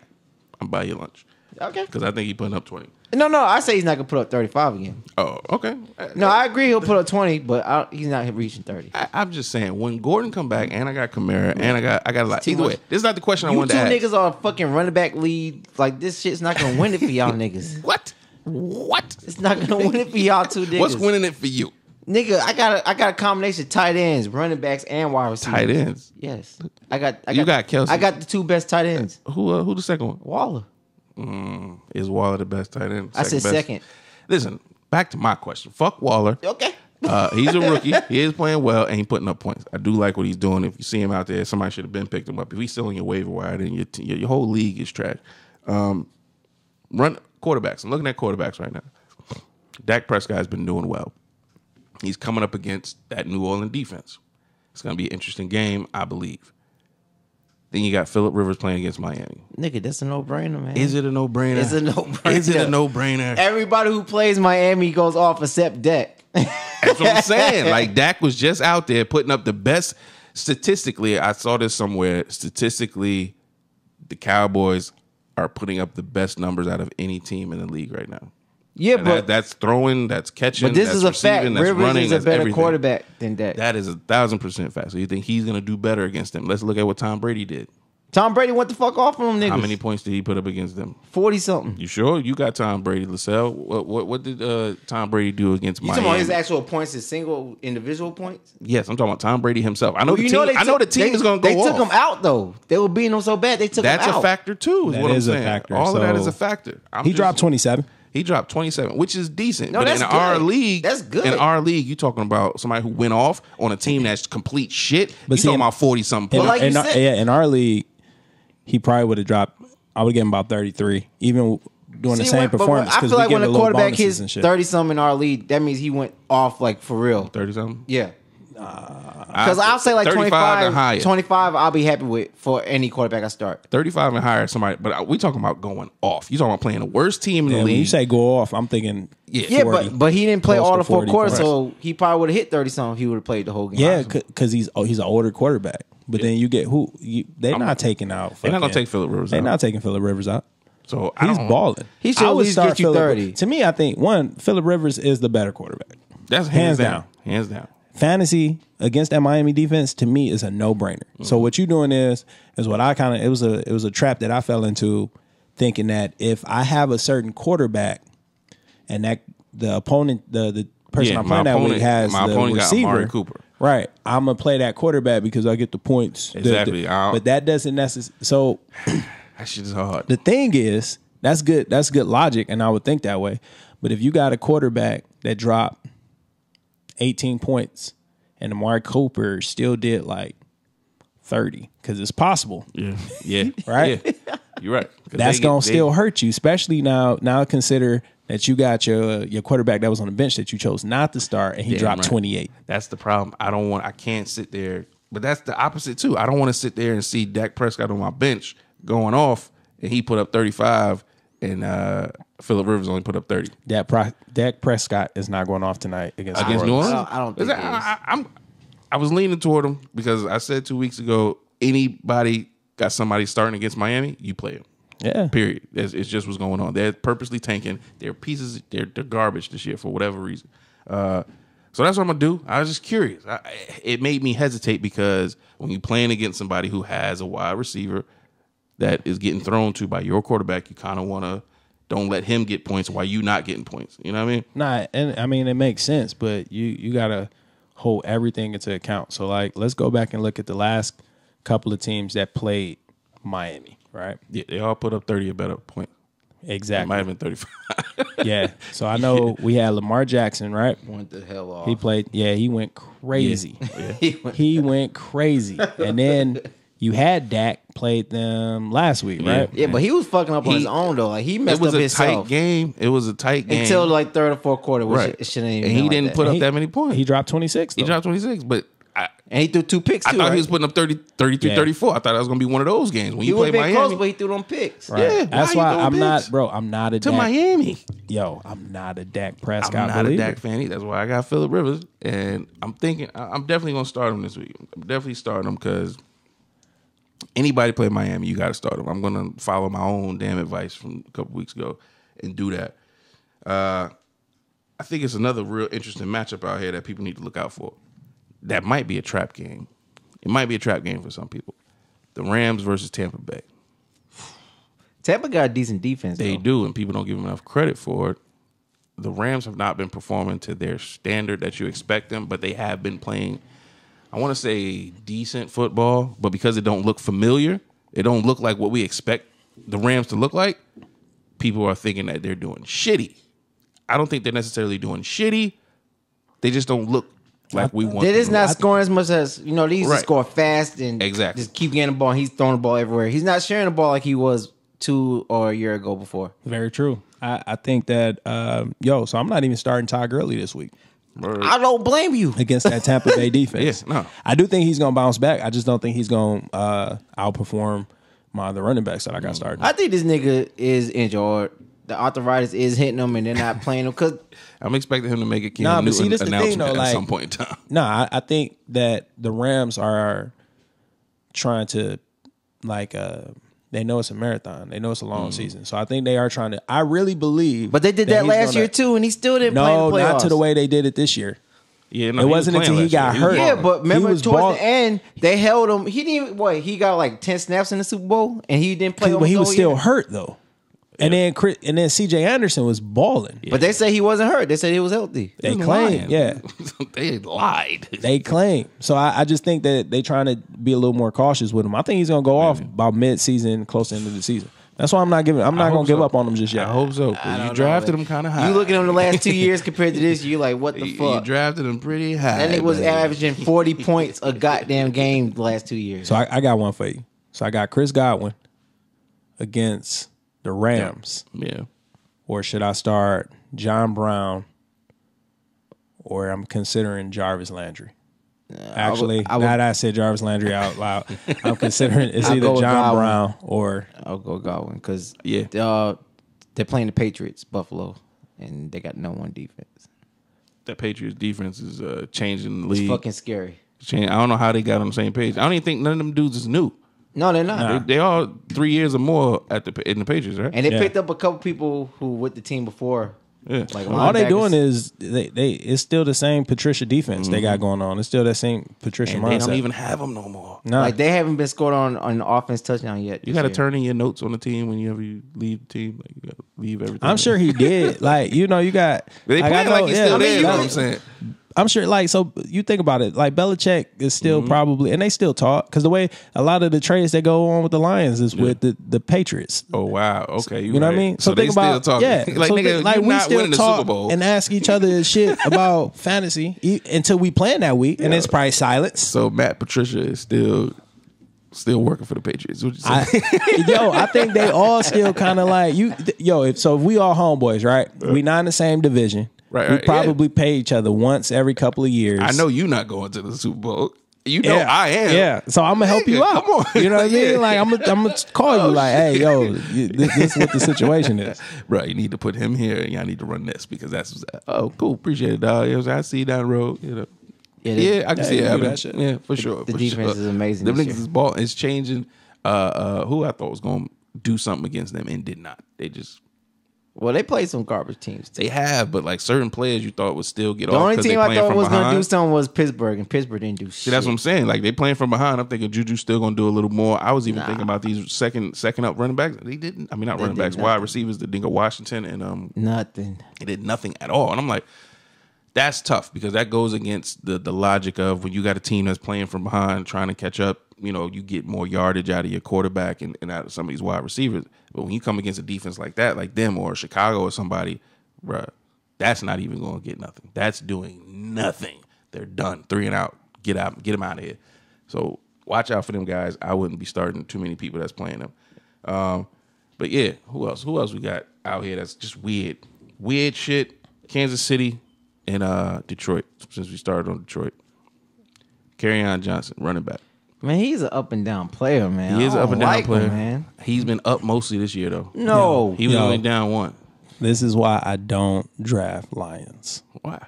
I'm buy you lunch. Okay. Because I think he's putting up 20. No, I say he's not gonna put up 35 again. Oh, okay. No, I agree he'll put up 20, but he's not reaching 30. I'm just saying when Gordon come back, and I got Kamara, and I got a lot. Either way, this is not the question I wanted to ask. You two niggas are a fucking running back lead. Like this shit's not gonna win it for y'all niggas. What? It's not gonna win it for y'all two niggas. What's winning it for you? Nigga, I got a combination of tight ends, running backs, and wide receivers. Tight ends. Yes. You got Kelsey. I got the 2 best tight ends. Who the second one? Waller. Is Waller the best tight end? I said best? second. Listen, back to my question. Fuck Waller. Okay. He's a rookie. He is playing well, and he's putting up points. I do like what he's doing. If you see him out there, somebody should have been picked him up. If he's still on your waiver wire, then your whole league is trash. Run quarterbacks. I'm looking at quarterbacks right now. Dak Prescott has been doing well. He's coming up against that New Orleans defense. It's going to be an interesting game, I believe. Then you got Phillip Rivers playing against Miami. Nigga, that's a no-brainer, man. Is it a no-brainer? It's a no-brainer. Is it a no-brainer? Everybody who plays Miami goes off except Dak. That's what I'm saying. Like, Dak was just out there putting up the best. Statistically, I saw this somewhere. Statistically, the Cowboys are putting up the best numbers out of any team in the league right now. Yeah, And but that's throwing, that's catching, but this that's is a fact. receiving, that's Rivers running, is a that's better everything. quarterback than Dak. That is 1,000% fact. So you think he's going to do better against them? Let's look at what Tom Brady did. Tom Brady went the fuck off on them niggas. How many points did he put up against them? 40-something. You sure? You got Tom Brady, LaSalle. What did Tom Brady do against You Miami? talking about his actual points, his single individual points? Yes, I'm talking about Tom Brady himself. I know Well, the team. I know the team is going to go They off. took him out though. They were beating him so bad they took him out. That's a factor too. Is That what is I'm a saying. factor. All of that So is a factor. He dropped 27. He dropped 27, which is decent. No, but that's in our good. league, That's good. In our league, you talking about somebody who went off on a team that's complete shit. But You see, talking about 40-something In, points. like you said- in our league, he probably would have dropped. I would give him about 33, even doing the same performance. I feel like when a quarterback hits and shit. 30-something in our league, that means he went off like for real. 30-something. Yeah. Because I'll say like 35 and higher. 25 I'll be happy with for any quarterback I start. 35 and higher, somebody. But we talking about going off. You talking about playing the worst team in Yeah, the when league. you say go off, I'm thinking Yeah, 40, but he didn't play close all to the four 40 quarters, points. so he probably would have hit 30-something if he would have played the whole game. Yeah, because he's an older quarterback. But then you get they're not taking out. They're not gonna fucking- take Phillip Rivers They're out. not taking Phillip Rivers out. So I He's don't- balling. He should I at would least start get you Phillip- 30. To me, I think Phillip Rivers is the better quarterback. That's Hands down. Hands down. Fantasy against that Miami defense to me is a no brainer. So what you're doing is what I kind of it was a trap that I fell into, thinking that if I have a certain quarterback and that the opponent the person Yeah, I'm my playing that opponent- week has my the opponent got receiver, Amari Cooper. right? I'm gonna play that quarterback because I get the points. Exactly. But that doesn't necessarily. So That shit is hard. the thing is, that's good. That's good logic, and I would think that way. But if you got a quarterback that dropped 18 points and Amari Cooper still did like 30, because it's possible. Yeah. Right? Yeah. You're right. 'Cause That's gonna still hurt you, especially now. Now consider that you got your quarterback that was on the bench that you chose not to start, and he Damn dropped right. 28. That's the problem. I can't sit there. But that's the opposite too. I don't want to sit there and see Dak Prescott on my bench going off and he put up 35 and Phillip Rivers only put up 30. Dak Prescott is not going off tonight against Against New Orleans? I don't think I was leaning toward him because I said 2 weeks ago, anybody got somebody starting against Miami, you play him. Yeah. Period. It's just what's going on. They're purposely tanking. They're pieces. They're garbage this year for whatever reason. So that's what I'm gonna do. I was just curious. It made me hesitate because when you're playing against somebody who has a wide receiver that is getting thrown to by your quarterback, you kind of want to don't let him get points while you not getting points. You know what I mean? Nah, and I mean it makes sense, but you gotta hold everything into account. So like, let's go back and look at the last couple of teams that played Miami, right? Yeah, they all put up 30 or better points. It Exactly. might have been 35. Yeah. So I know we had Lamar Jackson, right? Went the hell off. He played. Yeah, he went crazy. Yeah. He went crazy, and then you had Dak played them last week, right? Yeah, but he was fucking up on his own though. Like he It messed was up a himself tight game. It was a tight game until like third or fourth quarter, which right. it shouldn't even. And he been like didn't that. put up He- that many points. He dropped 26. He though. dropped 26, but And he threw 2 picks too. I thought right? he was putting up 30, 33, Yeah. 34. I thought that was going to be one of those games when He you would play have been Miami. close, but he threw them picks. Right. Yeah, That's why why you throwing I'm picks? not, bro. I'm not a to Dak. Miami. Yo, I'm not a Dak Prescott I'm not believer. a Dak fan either. That's why I got Phillip Rivers. And I'm thinking, I'm definitely going to start him this week. I'm definitely starting him because anybody play Miami, you got to start him. I'm going to follow my own damn advice from a couple weeks ago and do that. I think it's another real interesting matchup out here that people need to look out for. That might be a trap game. It might be a trap game for some people. The Rams versus Tampa Bay. Tampa got a decent defense. They though. do, and people don't give them enough credit for it. The Rams have not been performing to their standard that you expect them, but they have been playing, I want to say, decent football, but because it don't look familiar, it don't look like what we expect the Rams to look like, people are thinking that they're doing shitty. I don't think they're necessarily doing shitty. They just don't look like we want They're them just to not look. scoring as much as they used to Right. score fast and Exactly. just keep getting the ball. He's throwing the ball everywhere. He's not sharing the ball like he was 2 or a year ago before. Very true. I think that so I'm not even starting Ty Gurley this week I don't blame you. against that Tampa Bay defense. Yes, no. I do think he's gonna bounce back. I just don't think he's gonna outperform my other running backs that I got started. I think this nigga is injured. The arthritis is hitting him, and they're not playing him because I'm expecting him to make a Cam Nah, but see, Newton this the thing, announcement though, at like- some point in time. No, I think that the Rams are trying to They know it's a marathon. They know it's a long season. So I think they are trying to. I really believe. But they did that last year too, and he still didn't play in the playoffs. Not to the way they did it this year. Yeah, no, it wasn't until he got hurt. Yeah, but remember towards the end, they held him. He didn't. What? He got like 10 snaps in the Super Bowl, and he didn't play. But he was still hurt though. And then CJ Anderson was balling. But they say he wasn't hurt. They said he was healthy. They claim, yeah. They lied. They claim. So I just think that they trying to be a little more cautious with him. I think he's gonna go off about mid-season, close to the end of the season. That's why I'm not gonna give up on him just yet. I hope so. You drafted him kind of high. You look at him the last 2 years compared to this, you like, what the fuck? You drafted him pretty high. That nigga was averaging 40 points a goddamn game the last 2 years. So I got one for you. So I got Chris Godwin against the Rams. Yeah. Or should I start John Brown? Or I'm considering Jarvis Landry. Actually, now that I said Jarvis Landry out loud, I'm considering it's either John Brown or I'll go Godwin because they're playing the Patriots, Buffalo, and they got no one defense. That Patriots defense is changing the league. It's fucking scary. I don't know how they got on the same page. I don't even think none of them dudes is new. No, they're not. Nah. They all 3 years or more in the Patriots, right? And they picked up a couple people who with the team before. Yeah. Like all they doing is they it's still the same Patricia defense they got going on. It's still that same Patricia mindset. They don't even have them no more. No. Like they haven't been scored on the offense touchdown yet. You got to turn in your notes on the team whenever you leave the team. Like you got to leave everything. I'm sure he did. Like you got. They play like he's still there. You know what I'm saying? I'm sure, so you think about it, like Belichick is still probably, and they still talk, because the way a lot of the trades that go on with the Lions is with the Patriots. Oh, wow. Okay. You know what I mean? So think about, still talking. Yeah. Like, nigga, we not still winning the talk Super Bowl. and ask each other shit about fantasy until we playing that week, and it's probably silence. So Matt Patricia is still working for the Patriots. What you say? I think they all still kind of like, if we all homeboys, right? We not in the same division. Right, we probably pay each other once every couple of years. I know you not going to the Super Bowl. You know I am. Yeah, so I'm gonna help you out. Come on. You know what I mean? Like I'm gonna call you. Like, hey, yo, this is what the situation is. Bro, you need to put him here, and y'all need to run this because that's cool. Appreciate it, dog. I see you down the road. You know. Yeah, I can see it. Yeah, for sure. The defense is amazing. The niggas is ball is changing. Who I thought was gonna do something against them and did not. They just. Well, they played some garbage teams. Too. They have, but like certain players you thought would still get off. The only team I thought was going to do something was Pittsburgh, and Pittsburgh didn't do shit. See, that's what I'm saying. Like they playing from behind. I'm thinking Juju's still going to do a little more. I was even thinking about these second up running backs. They didn't. I mean, not running backs, wide receivers. The Dingo Washington and nothing. They did nothing at all. And I'm like, that's tough because that goes against the logic of when you got a team that's playing from behind, trying to catch up. You know, you get more yardage out of your quarterback and out of some of these wide receivers. But when you come against a defense like that, like them or Chicago or somebody, bruh, that's not even going to get nothing. That's doing nothing. They're done. 3 and out. Get them out of here. So watch out for them guys. I wouldn't be starting too many people that's playing them. But yeah, who else? Who else we got out here that's just weird? Weird shit. Kansas City and Detroit, since we started on Detroit. Kerryon Johnson, running back. Man, he's an up and down player, man. He is an up and down player, man. He's been up mostly this year, though. No, he was only down one. This is why I don't draft Lions. Why?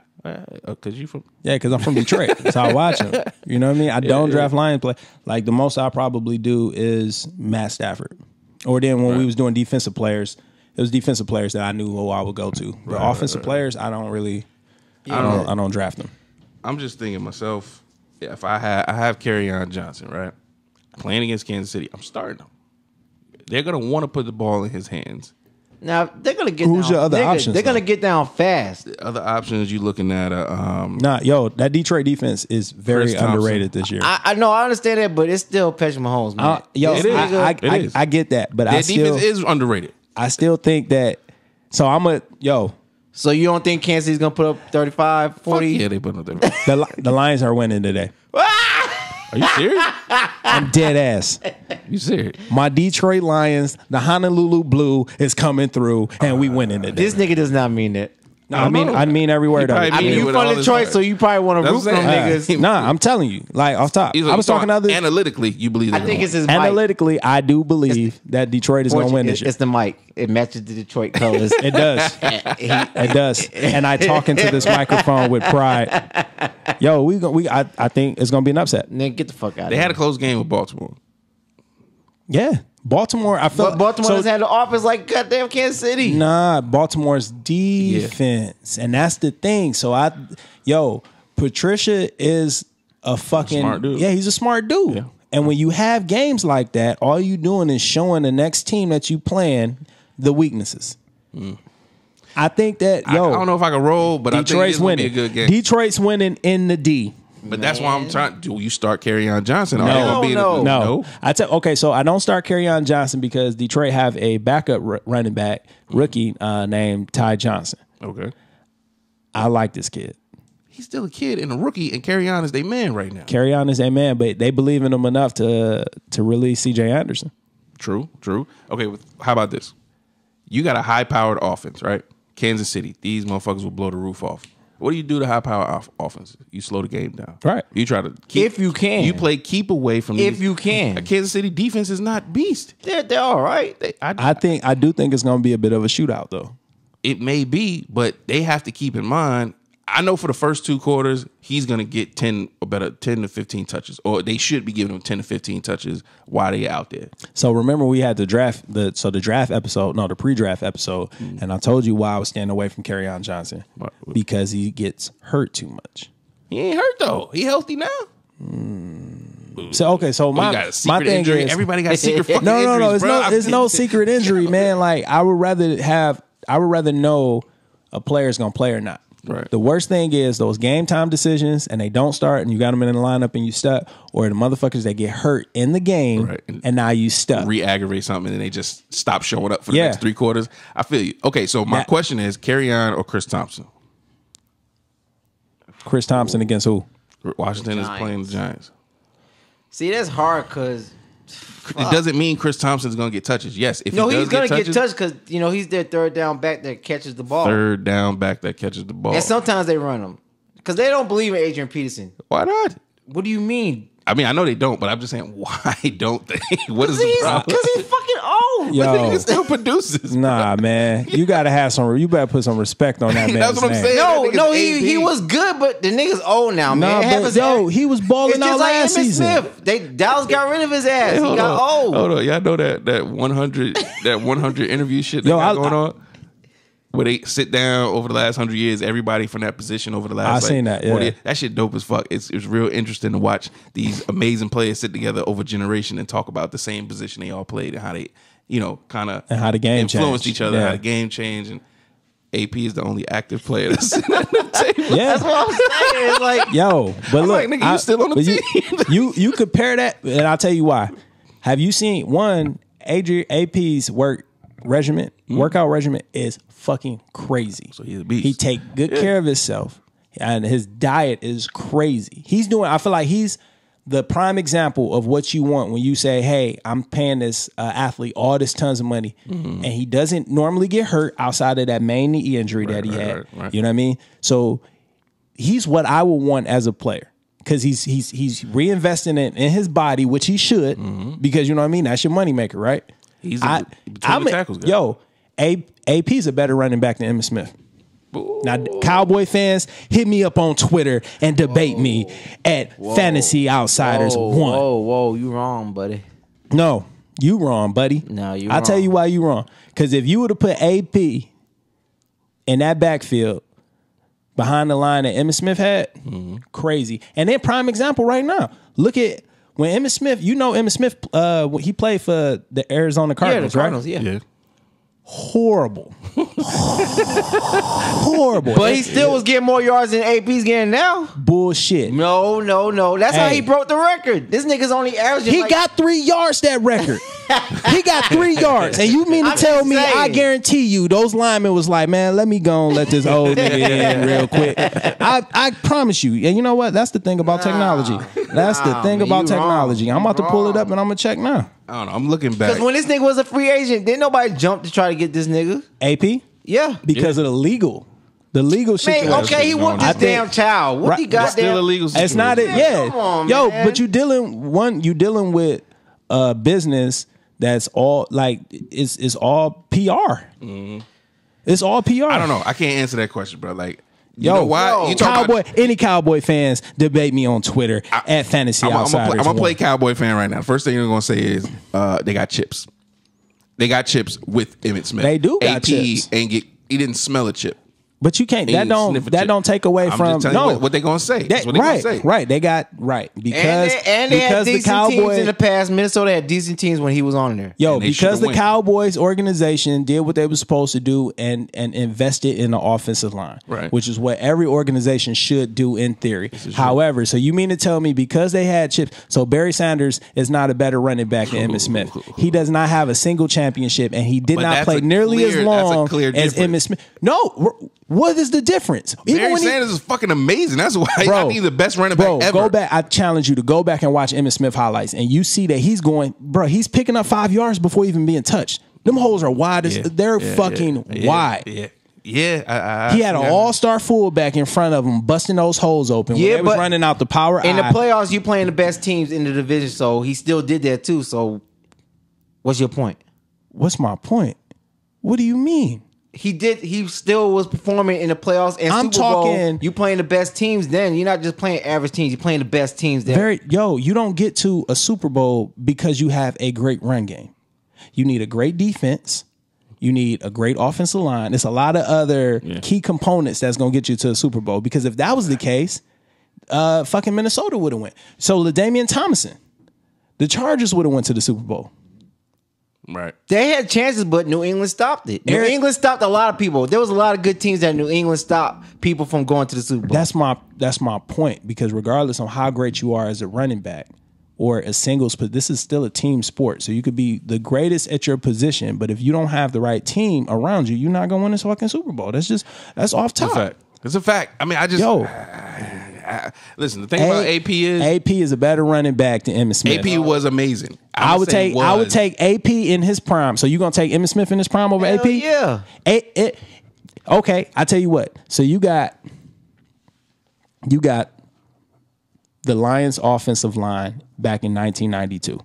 Because you from? Yeah, because I'm from Detroit. So I watch them. You know what I mean? I don't draft Lions play. Like the most I probably do is Matt Stafford. Or then when we was doing defensive players, it was defensive players that I knew who I would go to. The offensive players, I don't really. I don't draft them. I'm just thinking myself. Yeah, if I have Kerryon Johnson, right? Playing against Kansas City, I'm starting him. They're gonna want to put the ball in his hands. Now they're gonna get. Who's down, your other options? They're gonna get down fast. The other options you looking at? That Detroit defense is very underrated this year. I know, I understand that, but it's still Patrick Mahomes, man. It is. I get that, but their defense is underrated. I still think that. So So you don't think Kansas City's going to put up 35, 40? Yeah, they put up 35. The Lions are winning today. Are you serious? I'm dead ass. You serious? My Detroit Lions, the Honolulu Blue is coming through, and we winning today. This nigga does not mean that. No, I mean every word of it. I mean, you from Detroit, so you probably want to root for them niggas. Nah, I'm telling you, like off top. I was talking other analytically. You believe? I think it's his mic. Analytically, I do believe that Detroit is going to win this year. It's the mic. It matches the Detroit colors. It does. It does. And I talk into this microphone with pride. Yo, I think it's going to be an upset. Then get the fuck out. They had a close game with Baltimore. Yeah, Baltimore, I felt But Baltimore doesn't have the offense like goddamn Kansas City. Nah, Baltimore's defense, and that's the thing. So Patricia is a fucking smart dude. Yeah, he's a smart dude. Yeah. And when you have games like that, all you doing is showing the next team that you playing the weaknesses. I think that I don't know if I can roll, but Detroit's I think it's gonna winning. be a good game. Detroit's winning in the D. But that's why I'm trying. Do you start Kerryon Johnson? No. Okay, so I don't start Kerryon Johnson because Detroit have a backup running back rookie named Ty Johnson. Okay. I like this kid. He's still a kid and a rookie, and Kerryon is their man right now. Kerryon is a man, but they believe in him enough to release C.J. Anderson. True. Okay, how about this? You got a high-powered offense, right? Kansas City. These motherfuckers will blow the roof off. What do you do to high-power offenses? You slow the game down. Right. You try to keep. If you can. You play keep away from If you can. A Kansas City defense is not beast. They're all right. I do think it's going to be a bit of a shootout, though. It may be, but they have to keep in mind, I know for the first 2 quarters, he's going to get 10 to 15 touches, or they should be giving him 10 to 15 touches while they're out there. So remember we had the pre-draft episode, and I told you why I was staying away from Kerryon Johnson. Because he gets hurt too much. He ain't hurt, though. He healthy now. So my thing injury. is Everybody got secret fucking no, injuries, it's no secret injury, man. Like I would rather know a player's gonna play or not. Right. The worst thing is those game time decisions, and they don't start, and you got them in the lineup, and you stuck, or the motherfuckers that get hurt in the game, right. and now you stuck. Re-aggravate something, and they just stop showing up for the next 3 quarters. I feel you. Okay, so my question is, Kerryon or Chris Thompson? Chris Thompson against who? Washington is playing the Giants. See, that's hard because it doesn't mean Chris Thompson's going to get touches. Yes, if he's going to touches, get touched because he's their third down back that catches the ball. Third down back that catches the ball. And sometimes they run him because they don't believe in Adrian Peterson. Why not? What do you mean? I mean, I know they don't, but I'm just saying, why don't they? What is the problem? Because he's fucking old. Yo. But he still produces. Nah, man. You gotta have some. You better put some respect on that man's That's what I'm name. saying. No, he was good, but the nigga's old now, man. He was balling out last season. Smith. Dallas got rid of his ass. He got old. Hold on, y'all know that 100 interview shit that got going on. Where they sit down over the last 100 years, everybody from that position over the last. I seen that. Yeah, 40, that shit dope as fuck. It's real interesting to watch these amazing players sit together over generation and talk about the same position they all played and how they, kind of and how the game influenced changed. each other, Yeah. how the game changed. And AP is the only active player that's sitting at the table. Yeah, that's what I'm saying. It's like, but look, nigga, you still on the team. you compare that, and I'll tell you why. Have you seen Adrian AP's workout regimen is fucking crazy. So he's a beast. He take good care of himself, and his diet is crazy. I feel like he's the prime example of what you want when you say, hey, I'm paying this athlete all this tons of money, and he doesn't normally get hurt outside of that main knee injury that he had. Right. You know what I mean? So he's what I would want as a player. Because he's reinvesting in his body, which he should, because you know what I mean? That's your moneymaker, right? He's between the tackles guy. Yo, AP's a better running back than Emmitt Smith. Ooh. Now, Cowboy fans, hit me up on Twitter and debate me at Fantasy Outsiders 1. Whoa, you wrong, buddy. No, you wrong, buddy. No, you wrong. I'll tell you why you wrong. Because if you would have put AP in that backfield behind the line that Emmitt Smith had, crazy. And then prime example right now. Look at when Emmitt Smith, Emmitt Smith, he played for the Arizona Cardinals, right? Yeah. Horrible. Horrible. But he still was getting more yards than AP's getting now. Bullshit. No. That's how he broke the record. This nigga's only averaging. He got 3 yards that record. He got 3 yards. And you mean to tell me, I guarantee you, those linemen was like, man, let me go and let this old nigga in real quick. I promise you. And you know what? That's the thing about technology. That's the thing about technology. I'm about to pull it up and I'm going to check now. I don't know. I'm looking back. Because when this nigga was a free agent, didn't nobody jump to try to get this nigga? AP? Yeah. Because of the legal situation. Man, okay, he whooped his damn child. What he got It's still illegal situation. It's not it. Yeah. Come on, Yo, man. but you dealing with a business that's all like it's all PR. It's all PR. I don't know. I can't answer that question, bro. Like, Yo, know why? You talking Cowboy. about, Any Cowboy fans debate me on Twitter at Fantasy Outsiders. I'm gonna play Cowboy fan right now. First thing you're gonna say is they got chips. They got chips with Emmitt Smith. They do got AP chips. He didn't smell a chip. But you can't. That don't take away I'm from just telling you what they gonna say. That's what they right, gonna say. right. They got right because and they had the decent Cowboys teams in the past. Minnesota had decent teams when he was on there. Yo, And they because the win. Cowboys organization did what they were supposed to do and invested in the offensive line, Right. which is what every organization should do in theory. However, so you mean to tell me because they had chips, so Barry Sanders is not a better running back than Emmitt Smith. He does not have a single championship, and he did But not that's play a nearly as clear- long that's a clear as difference. Emmitt Smith. No, what is the difference? Barry Sanders is fucking amazing. That's why I think he's the best running back ever. Go back. I challenge you to go back and watch Emmitt Smith highlights, and you see that he's going, bro. He's picking up 5 yards before even being touched. Them holes are wide. They're fucking wide. Yeah. He had an all-star fullback in front of him, busting those holes open. When they was running out the power. In the playoffs, you playing the best teams in the division, so he still did that too. So, what's your point? What's my point? What do you mean? He did. He still was performing in the playoffs and I'm Super Bowl. talking- You playing the best teams. Then you're not just playing average teams. You're playing the best teams. Then You don't get to a Super Bowl because you have a great run game. You need a great defense. You need a great offensive line. There's a lot of other key components that's going to get you to a Super Bowl. Because if that was the case, fucking Minnesota would have went. So LaDainian Tomlinson, the Chargers would have went to the Super Bowl. Right. they had chances, but New England stopped it. New England stopped a lot of people. There was a lot of good teams that New England stopped people from going to the Super Bowl. That's my point. Because regardless of how great you are as a running back or a singles, but this is still a team sport. So you could be the greatest at your position, but if you don't have the right team around you, you're not gonna win this fucking Super Bowl. That's off top. It's a fact. I mean, listen. The thing about AP is a better running back than Emmitt Smith. AP was amazing. I would take AP in his prime. So you gonna take Emmitt Smith in his prime over AP? Yeah. Okay, I tell you what. So you got the Lions offensive line back in 1992,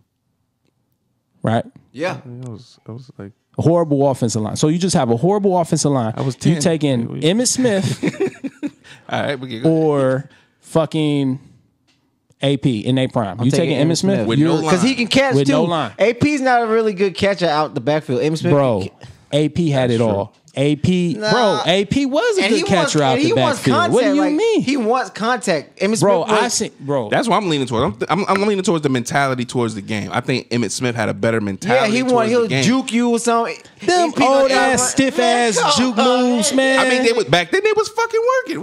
right? Yeah. I was like, A horrible offensive line. So you just have a horrible offensive line. I was 10. You taking Emmitt Smith all right, we can go. or fucking AP in their prime. You taking Emmitt Smith? With no line. Because he can catch With too. no line. AP's not a really good catcher out the backfield. Emmitt Smith, Bro, AP had it all. AP was a good catcher out the backfield. What do you mean? He wants contact. Emmitt Bro, Smith That's what I'm leaning towards. I'm leaning towards the mentality towards the game. I think Emmitt Smith had a better mentality. he'll juke you or something. Them old ass stiff ass juke moves, man. I mean, back then they was fucking working.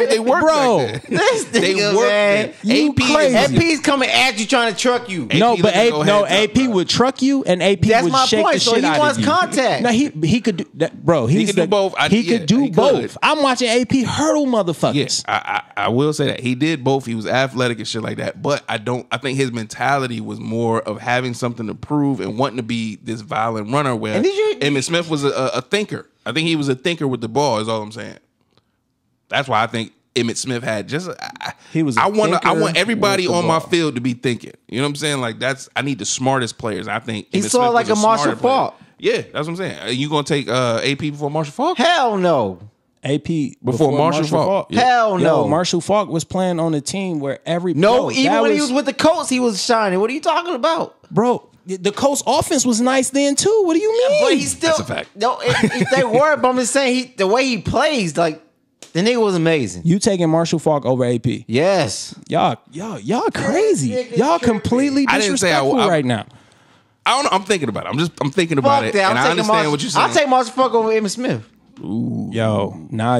They worked, Bro. back then. They worked. Man. You crazy. AP's coming at you trying to truck you. No, but doesn't go heads up, AP would truck you, and AP That's would my shake point. the So shit he out wants of you. contact. No, he could do that, bro. He could do both. He could do he both. could. I'm watching AP hurdle motherfuckers. Yes, I will say that he did both. He was athletic and shit like that. But I think his mentality was more of having something to prove and wanting to be this violent runner. Where Emmitt Smith was a thinker. I think he was a thinker with the ball. Is all I'm saying. That's why I think Emmitt Smith had just. He was. I want everybody with the on my ball. field to be thinking. You know what I'm saying? Like I need the smartest players. I think He Emmitt saw Smith like was a Marshall smarter player. Faulk. Yeah, that's what I'm saying. Are you gonna take AP before Marshall Faulk? Hell no. AP Before Marshall Faulk. Yeah. Hell no. Yo, Marshall Faulk was playing on a team where Even when he was with the Colts, he was shining. What are you talking about? bro. The Colts offense was nice then too. What do you mean? But he's still. That's a fact. No, they were. But I'm just saying, the way he plays, like the nigga was amazing. You taking Marshall Faulk over AP? Yes. Y'all crazy. Y'all completely I didn't say disrespectful right now. I don't know. I'm thinking about it. I'm thinking about it, and I understand what you're saying. I'll take Marshall Faulk over Emmitt Smith. Yo, now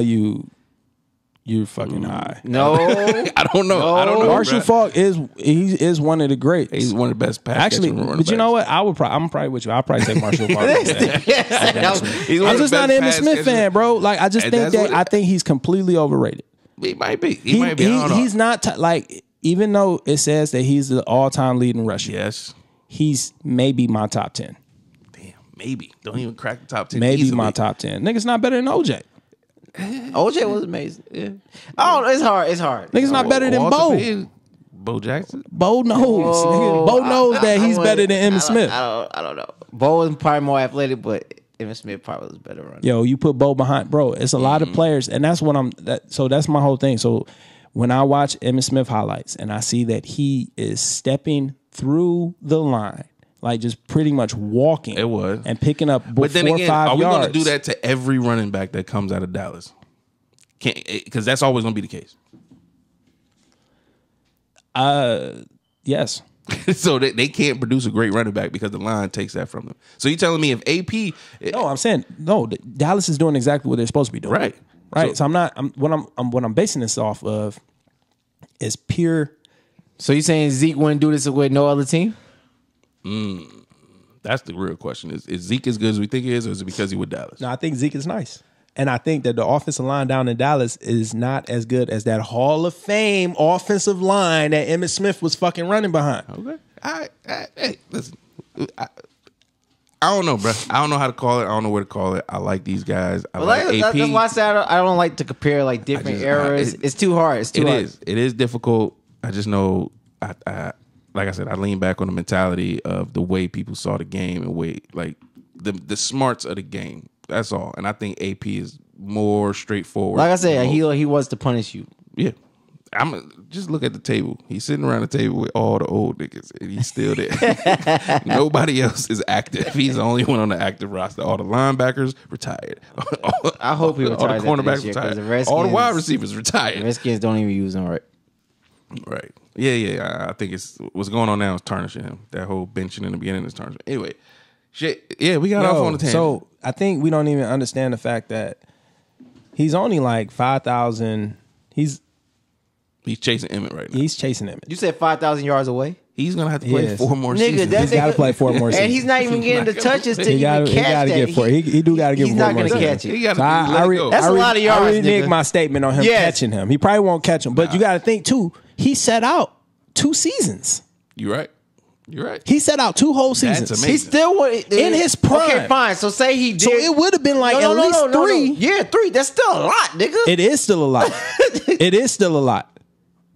you're fucking high. No, I don't know. I don't know. Marshall Faulk is one of the greats. He's one of the best pass Actually, catching running but you know backs. what? I'm probably with you. I'll probably take Marshall Faulk. over that. He's one I'm of the just not best an Emmitt pass Smith catchers. fan, bro. Like I just And think that's what I think he's completely overrated. He might be. He might be. I don't know. He's not like even though it says that he's the all-time leading rusher. Yes. He's maybe my top 10. Damn. Maybe. Don't even crack the top 10. Maybe easily. my top 10. Nigga's not better than OJ. OJ was amazing. Yeah. Oh, it's hard. It's hard. Nigga's not better than Walter Bo. Payton, Bo Jackson. Bo knows. Nigga. Bo knows that he's better than Emmitt Smith. I don't know. Bo is probably more athletic, but Emmitt Smith probably was better runner. Yo, you put Bo behind, bro. It's a lot of players, and that's what so that's my whole thing. So when I watch Emmitt Smith highlights and I see that he is stepping through the line, like just pretty much walking, and picking up 4 or 5 yards. Are we going to do that to every running back that comes out of Dallas? Because that's always going to be the case. Yes. So they can't produce a great running back because the line takes that from them. So you're telling me if AP? No, I'm saying no. Dallas is doing exactly what they're supposed to be doing. Right. Right. So what I'm basing this off of is pure. So you saying Zeke wouldn't do this with no other team? That's the real question. Is Zeke as good as we think he is, or is it because he with Dallas? No, I think Zeke is nice. And I think that the offensive line down in Dallas is not as good as that Hall of Fame offensive line that Emmitt Smith was fucking running behind. Okay. Hey, listen. I don't know, bro. I don't know how to call it. I don't know where to call it. I like these guys. I like AP. That's why I said I don't like to compare like different eras. It's too hard. It's too hard. It is difficult. I just know, like I said, I lean back on the mentality of the way people saw the game and like the smarts of the game. That's all. And I think AP is more straightforward. Like I said, he was to punish you. Yeah. Just look at the table. He's sitting around the table with all the old niggas, and he's still there. Nobody else is active. He's the only one on the active roster. All the linebackers retired. I hope he retired. All the cornerbacks retired. All the wide receivers retired. The Redskins don't even use him right. Right. Yeah. I think what's going on now is tarnishing him. That whole benching in the beginning is tarnishing. Anyway, shit. Yeah, we got off on the tangent. So I think we don't even understand the fact that he's only like 5,000. He's chasing Emmitt right now. He's chasing Emmitt. You said 5,000 yards away? He's going to have to play 4 more seasons. He's got to play 4 more seasons. And he's not even getting the touches to even catch that. He do got to get 4 more seasons. He's not going to catch it. That's a lot of yards, I renege my statement on him catching him. He probably won't catch him. But you got to think, too, he set out 2 seasons. You're right. He set out 2 whole seasons. That's amazing. He still would in his prime. Okay, fine. So say he did. So it would have been like at least 3. Yeah, 3. That's still a lot, nigga. It is still a lot. It is still a lot.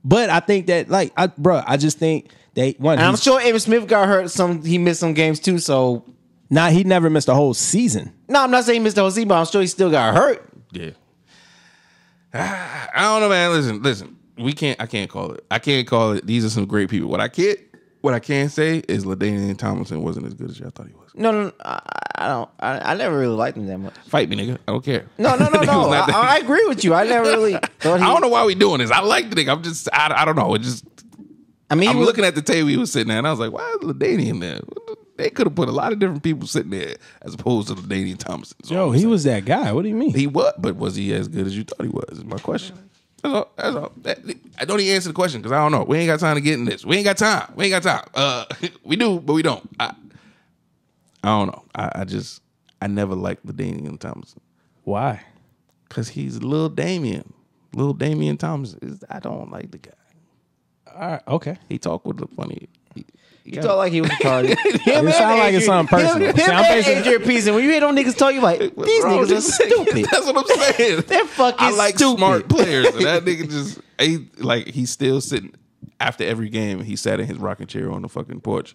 But I think that, I just think they won. And I'm sure Emmitt Smith got hurt. He missed some games too. So, he never missed a whole season. No, I'm not saying he missed the whole season, but I'm sure he still got hurt. Yeah. I don't know, man. Listen. I can't call it. I can't call it. These are some great people. What I can say is LaDainian Tomlinson wasn't as good as y'all thought he was. No, I don't. I never really liked him that much. Fight me, nigga. I don't care. No. I agree with you. I never really thought I don't know why we doing this. I like the nigga. I don't know. It just. I'm looking at the table he was sitting there, and I was like, why is LaDainian there? They could have put a lot of different people sitting there as opposed to LaDainian Tomlinson. Yo, he was that guy. What do you mean? He was, but was he as good as you thought he was? Is my question. That's all. I don't even answer the question because I don't know. We ain't got time to get in this. We ain't got time. We do, but we don't. I don't know. I never liked LaDainian Tomlinson. Why? Because he's Lil Damian. Lil Damian Tomlinson. I don't like the guy. All right, okay. He talked with the funny. He talked like he was retarded. It sound like it's something personal. Him and Adrian Peterson. When you hear them niggas talk, you like, these niggas are stupid. That's what I'm saying. They're fucking I like stupid. smart players. And that nigga just, he's still sitting, after every game, he sat in his rocking chair on the fucking porch.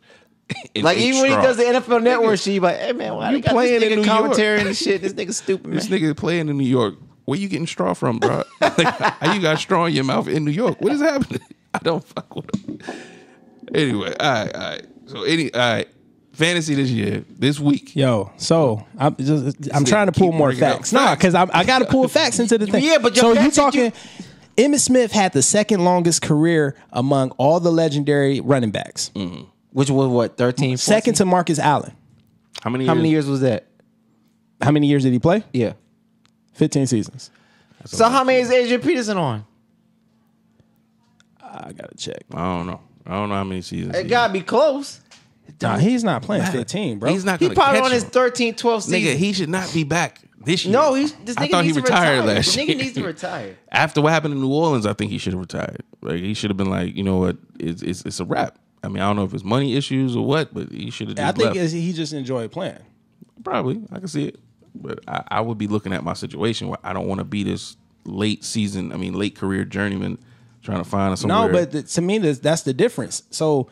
Like, even when he does the NFL Network shit, you like, hey, man, why you playing this nigga commentary and shit? This nigga stupid, man. This nigga playing in New York. Where you getting straw from, bro? Like, how you got straw in your mouth in New York? What is happening? I don't fuck with him. Anyway, all right. So fantasy this week. Yo, so I'm trying to pull more facts. Nah, because I got to pull facts into the thing. Yeah, but so you talking? Emmitt Smith had the second longest career among all the legendary running backs. Mm-hmm. Which was what, 13? 14? Second to Marcus Allen. How many years was that? How many years did he play? Yeah, 15 seasons. So how many is Adrian Peterson on? I gotta check. I don't know how many seasons. It gotta be close. Nah, he's not playing 15, bro. He's not. He Gonna probably catch on his him. 13, 12 season. Nigga, he should not be back this year. No, this nigga I thought he needs to retired retire. last The year. nigga needs to retire. After what happened in New Orleans, I think he should have retired. Like, he should have been like, you know what, it's a wrap. I mean, I don't know if it's money issues or what, but he should have just I think left. he just enjoyed playing. Probably, I can see it. But I would be looking at my situation where I don't want to be this late career journeyman trying to find somewhere. No, but to me, that's the difference. So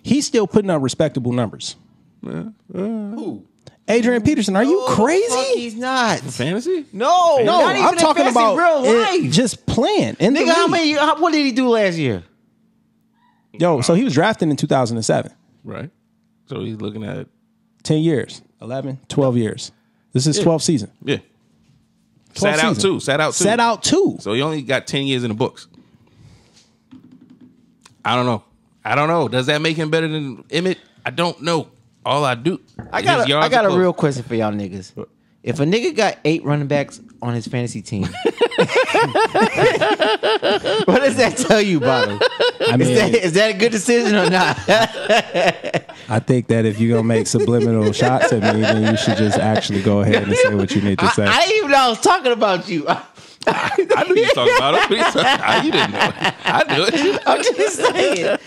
he's still putting up respectable numbers. Who? Adrian Peterson. Are you crazy? Fuck, he's not. Fantasy? No, No, not even I'm talking fantasy, about real life. just playing. In the Nigga, how league. many? What did he do last year? Yo, so he was drafted in 2007. Right. So he's looking at 10 years. 11, 12 years. This is 12th season. yeah. 12th Sat out season. too. Sat out too. Sat out too. So he only got 10 years in the books. I don't know. Does that make him better than Emmitt? I don't know. All I do. I got a real question for y'all niggas. If a nigga got 8 running backs on his fantasy team, what does that tell you about him? I mean, Is that a good decision or not? I think that if you're going to make subliminal shots at me, then you should just actually go ahead and say what you need to say. I didn't even know I was talking about you. I knew you were talking about him. You didn't know it. I knew it. I'm just saying.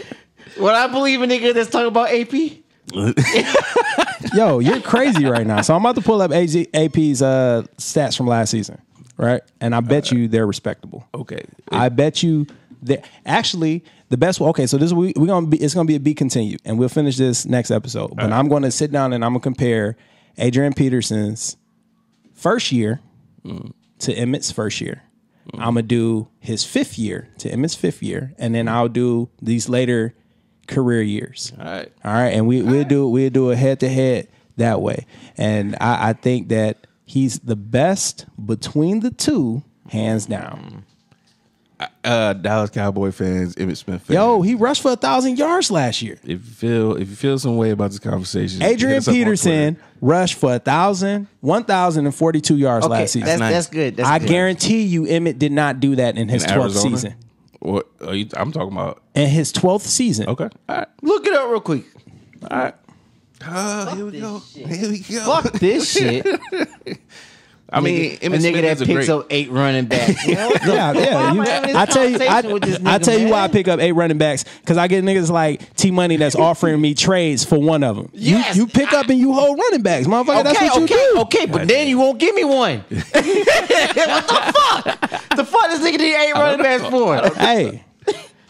Would I believe a nigga that's talking about AP? Yo, you're crazy right now. So I'm about to pull up AP's stats from last season, right? And I bet you they're respectable. Okay. I bet you that actually the best. Okay, so this we're gonna be. It's gonna be a be continued, and we'll finish this next episode. But I'm going to sit down and I'm gonna compare Adrian Peterson's first year to Emmitt's first year. I'm gonna do his 5th year to Emmitt's 5th year, and then I'll do these later career years. All right. And we'll do a head to head that way. And I think that he's the best between the two, hands down. Dallas Cowboy fans, Emmitt Smith fans. Yo, he rushed for 1,000 yards last year. If you feel some way about this conversation, Adrian hit us up on Peterson Twitter. rushed for 1,042 yards last season. That's good. That's I good. guarantee you, Emmitt did not do that in his In 12th Arizona? season. What I'm talking about? In his 12th season. Okay. All right. Look it up real quick. All right. Here we go. Here we go. Fuck this shit. I mean, a Emmitt nigga Smith that is a picks great. up 8 running backs. Yeah. having this I tell you conversation why I pick up 8 running backs, because I get niggas like T Money that's offering me trades for one of them. Yes. You pick up and you hold running backs, motherfucker. That's what you do. Okay, but then you won't give me one. What the fuck? The fuck this nigga need 8 running backs for? Hey.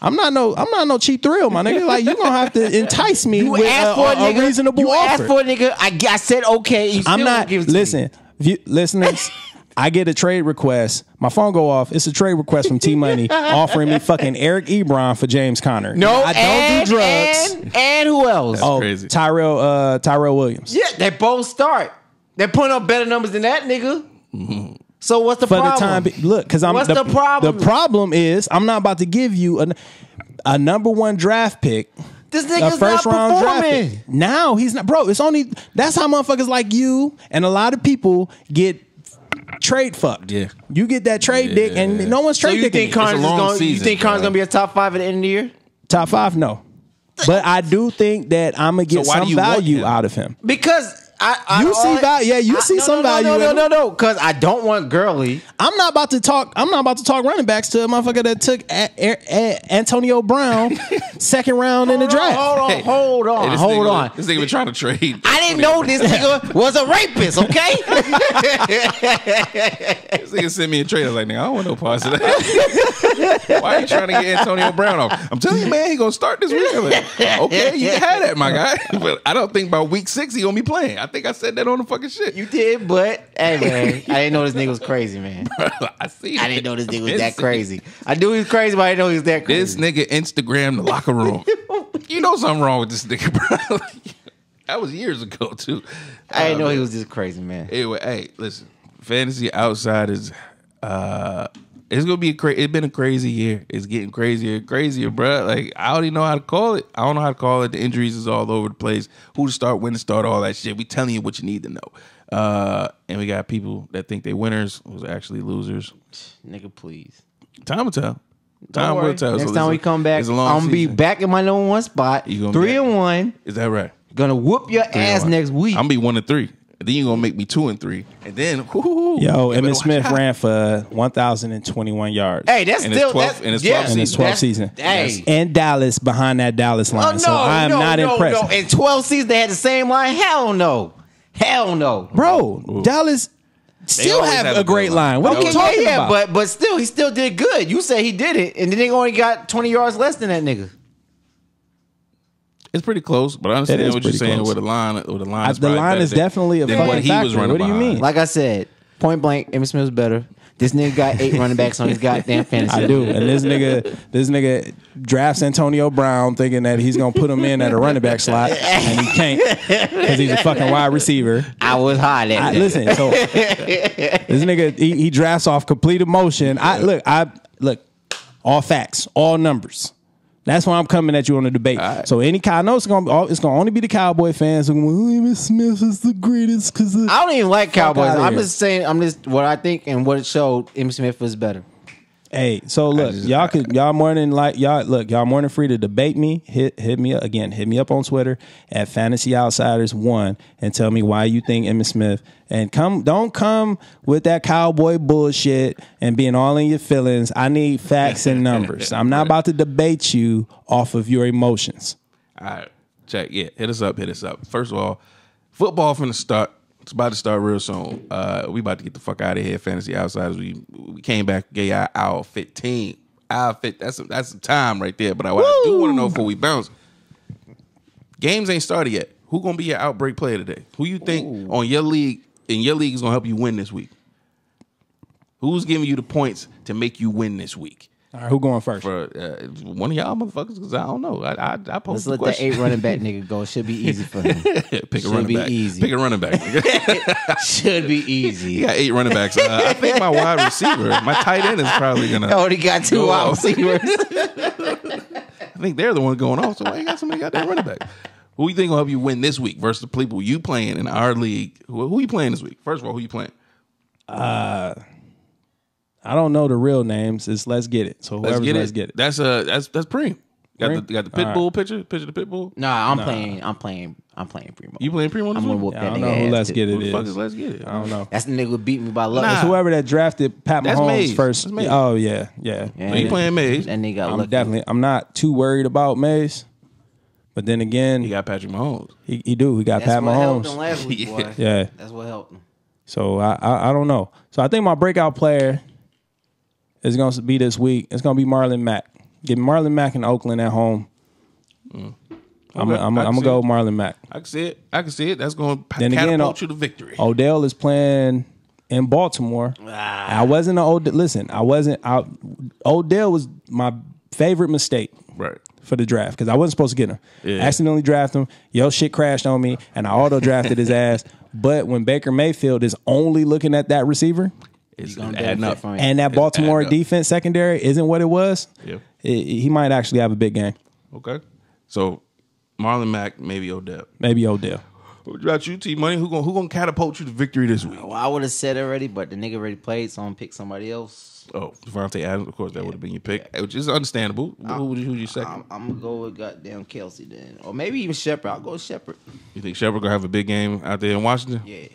I'm not no cheap thrill, my nigga. Like, you gonna have to entice me You with asked for a nigga. a reasonable You offer. asked for a nigga. I said okay. You still I'm not. won't give it to me. Listen, listeners. I get a trade request. My phone go off. It's a trade request from T Money offering me fucking Eric Ebron for James Conner. No, I don't do drugs. And who else? Oh, crazy. Tyrell Williams. Yeah, they both start. They're putting up better numbers than that nigga. Mm-hmm. So what's the For problem? the time, look, because I'm What's the problem? The problem is I'm not about to give you a number 1 draft pick. This A nigga's first not round draft performing. pick. Now he's not, bro. It's only that's how motherfuckers like you and a lot of people get trade fucked. Yeah. You get that trade dick, and no one's So trade you dicking think you. Connor's long going? You season, think Connor's bro. gonna be a top 5 at the end of the year? Top 5, no. But I do think that I'm gonna get So why some do you want value him? out of him. Because I You see value, yeah. You see some value in him. No. Because I don't want Gurley. I'm not about to talk running backs to a motherfucker that took Antonio Brown 2nd round in the draft. Hold on. This nigga been trying to trade. I didn't know this nigga was a rapist. Okay. This nigga sent me a trade. I was like, nigga, I don't want no parts of that. Why are you trying to get Antonio Brown off? I'm telling you, man, he gonna start this week. I'm like, okay, you can have that, my guy. But I don't think by week 6 he gonna be playing. I think I said that on the fucking shit. You did, but hey, man, I didn't know this nigga was crazy, man. I see. I didn't know this nigga was that crazy. I knew he was crazy, but I didn't know he was that This crazy. nigga Instagram the locker room. You know something wrong with this nigga, bro. That was years ago too. I didn't know he was just crazy, man. Anyway, hey, listen. Fantasy outside is it's gonna be it's been a crazy year. It's getting crazier and crazier, bro. Like, I don't even know how to call it. I don't know how to call it. The injuries is all over the place. Who to start, when to start, all that shit. We telling you what you need to know. And we got people that think they winners who's actually losers. Nigga, please. Time will tell. Don't Time worry. will tell. Next So time we it's a- come back, it's a I'm long gonna be season. back in my number 1 spot. You gonna be 3-1. Is that right? Gonna whoop your ass 3-1. next week. I'm gonna be 1-3. And then you're gonna make me 2-3. And then Yo, Emmitt Smith ran for 1,021 yards. Hey, that's In his still 12th that's, in his yeah, 12th in his 12th season. Hey. And Dallas behind that Dallas line. Oh, so I am not impressed. No. In 12 seasons, they had the same line. Hell no. Bro, Dallas still always have have a a good great line. line. What are you talking about? but still, he still did good. You say he did it, and then they only got 20 yards less than that nigga. It's pretty close, but I understand what you're pretty saying. close. Where the line is the probably line better is definitely a than fucking what he was factor. running What do you behind. mean? Like I said, point blank, Emmitt Smith's better. This nigga got 8 running backs on his goddamn fantasy. I do, and this nigga drafts Antonio Brown thinking that he's gonna put him in at a running back slot, and he can't because he's a fucking wide receiver. I was hot at that. Listen, so this nigga he drafts off complete emotion. I look, all facts, all numbers. That's why I'm coming at you on the debate. Right. So any I know it's gonna only be the Cowboy fans who Emmitt Smith is the greatest because I don't even like Cowboys. outta I'm here. just saying. I'm just what I think and what it showed. Emmitt Smith was better. Hey, so look, y'all more than free to debate me. Hit me up again. Hit me up on Twitter at Fantasy Outsiders 1 and tell me why you think Emmitt Smith. And don't come with that cowboy bullshit and being all in your feelings. I need facts and numbers. I'm not about to debate you off of your emotions. All right, check. Yeah, hit us up. First of all, football finna start. It's about to start real soon. We about to get the fuck out of here, Fantasy Outsiders. We came back, gave our hour 15. Hour 15, that's some time right there. But I do want to know before we bounce. Games ain't started yet. Who gonna be your outbreak player today? Who you think on your league in your league is gonna help you win this week? Who's giving you the points to make you win this week? All right, who going first? For one of y'all motherfuckers, because I don't know. I posed Let's the let question. that 8 running back nigga go. It should be easy for him. Pick a running back. Easy. Pick a running back. Should be easy. He got 8 running backs. I think my wide receiver, my tight end, is probably gonna. Oh, he got 2 wide receivers. I think they're the ones going off. So why you got somebody got that running back? Who you think will help you win this week versus the people you playing in our league? Who you playing this week? First of all, who you playing? I don't know the real names. It's Let's Get It. So whoever's Let's Get It. That's Preem. Got the pit bull picture of the pit bull. Nah, I'm playing Primo. You playing Preem on this I'm gonna week? whoop I that don't nigga know who ass Let's too. Get It Who the fuck is. is Let's Get It? I don't know. That's the nigga who beat me by luck. Nah. It's whoever that drafted Pat That's Mahomes Mays. first. That's Mays. Oh yeah. Yeah, You playing Mays? That nigga got lucky. I'm not too worried about Mays. But then again, He got Patrick Mahomes. he do. He got That's Pat what helped him Mahomes. last week, boy. Yeah. That's what helped him. So I don't know. So I think my breakout player is going to be this week. It's going to be Marlon Mack. Give Marlon Mack in Oakland at home. I'm gonna go with Marlon Mack. I can see it. That's going to Then again, catapult you to victory. Odell is playing in Baltimore. I wasn't Odell was my favorite mistake Right. for the draft because I wasn't supposed to get him. Yeah. Accidentally draft him. Yo, shit crashed on me, and I auto drafted his ass. But when Baker Mayfield is only looking at that receiver It's gonna adding benefit up. from it. and that Baltimore adding up. defense secondary isn't what it was, Yeah. he might actually have a big game. Okay. So Marlon Mack, maybe Odell. Maybe Odell. What about you, T Money? Who gonna catapult you to victory this week? Well, I would have said already, but the nigga already played, so I'm gonna pick somebody else. Oh, Davante Adams. Of course, that would have been your pick, which is understandable. Who you second? I'm gonna go with goddamn Kelsey then, or maybe even Shepard. I'll go with Shepard. You think Shepard gonna have a big game out there in Washington? Yeah.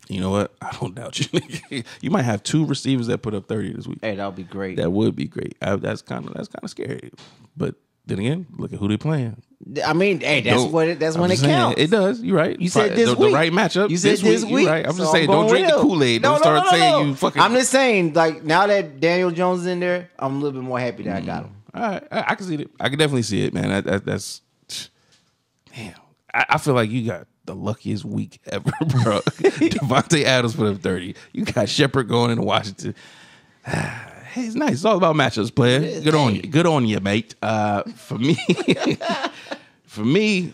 You know what? I don't doubt you. You might have 2 receivers that put up 30 this week. Hey, that would be great. That would be great. That's kind of scary. But then again, look at who they're playing. I mean, hey, that's Don't- when it I'm just saying, counts. It does. You're right. You said this week. The right matchup. You said this week. You're right. I'm so just saying, don't going drink the with him. Kool-Aid. No, Don't start saying you fucking. I'm just saying, like, now that Daniel Jones is in there, I'm a little bit more happy that I got him. All right, I can see it. I can definitely see it, man. That's damn. I feel like you got the luckiest week ever, bro. Davante Adams put up 30. You got Shepard going into Washington. Hey, it's nice. It's all about matchups, player. Good on you. Good on you, mate. For me,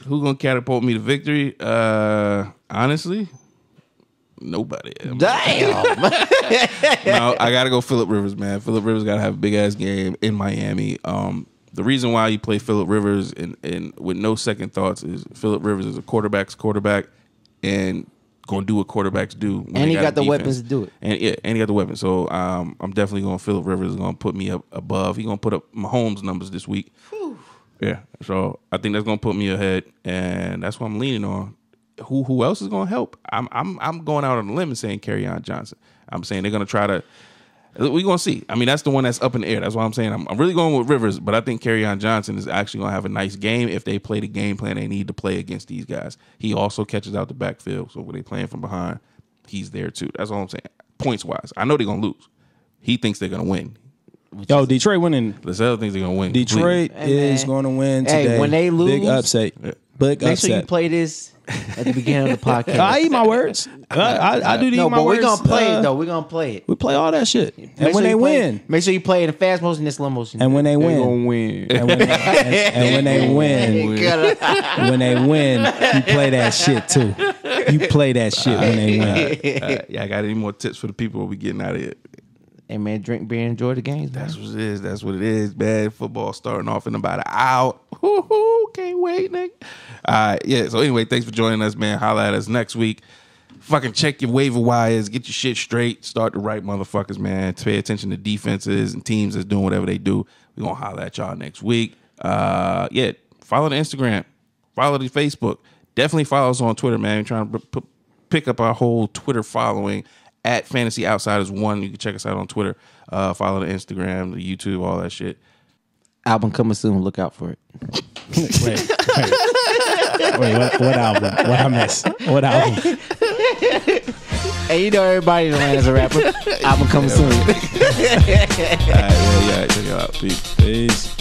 who gonna catapult me to victory? Honestly, nobody. Damn. No, I gotta go Phillip Rivers, man. Phillip Rivers gotta have a big ass game in Miami. The reason why you play Phillip Rivers and with no second thoughts is Phillip Rivers is a quarterback's quarterback and going to do what quarterbacks do. When And they he got a the defense. weapons to do it. And he got the weapons. So I'm definitely going. Phillip Rivers is going to put me up above. He's going to put up Mahomes' numbers this week. Whew. Yeah. So I think that's going to put me ahead, and that's what I'm leaning on. Who else is going to help? I'm going out on a limb and saying Kerryon Johnson. I'm saying they're going to try to. We're going to see. I mean, that's the one that's up in the air. That's why I'm saying I'm really going with Rivers, but I think Kerryon Johnson is actually going to have a nice game if they play the game plan they need to play against these guys. He also catches out the backfield, so when they playing from behind, he's there too. That's all I'm saying. Points-wise, I know they're going to lose. He thinks they're going to win. Yo, Detroit winning. Lizelle thinks they're gonna win. Detroit is going to win today. Hey, when they lose, big upset. Big make upset. sure you play this at the beginning of the podcast. I eat my words. I do eat my but words. we're gonna play it though. We're gonna play it. We play all that shit. Make And when sure they you play win. it. Make sure you play it in fast motion and slow motion. And when they win. gonna win. And when they win. When they win, you play that shit too. You play that shit when they win. Yeah, I got any more tips for the people we getting out of here? Hey man, drink beer, enjoy the games. Man. That's what it is. That's what it is, man. Football starting off in about an hour. Woo-hoo, can't wait, nigga. All right, yeah. So anyway, thanks for joining us, man. Holla at us next week. Fucking check your waiver wires. Get your shit straight. Start the right motherfuckers, man. Pay attention to defenses and teams that's doing whatever they do. We're going to holla at y'all next week. Yeah, follow the Instagram. Follow the Facebook. Definitely follow us on Twitter, man. We're trying to pick up our whole Twitter following at Fantasy Outsiders 1. You can check us out on Twitter. Follow the Instagram, the YouTube, all that shit. Album coming soon. Look out for it. Wait, what album? What I miss? What album? Hey, you know everybody in Atlanta's a rapper. Album coming soon. All right, yeah, check it out. Peace.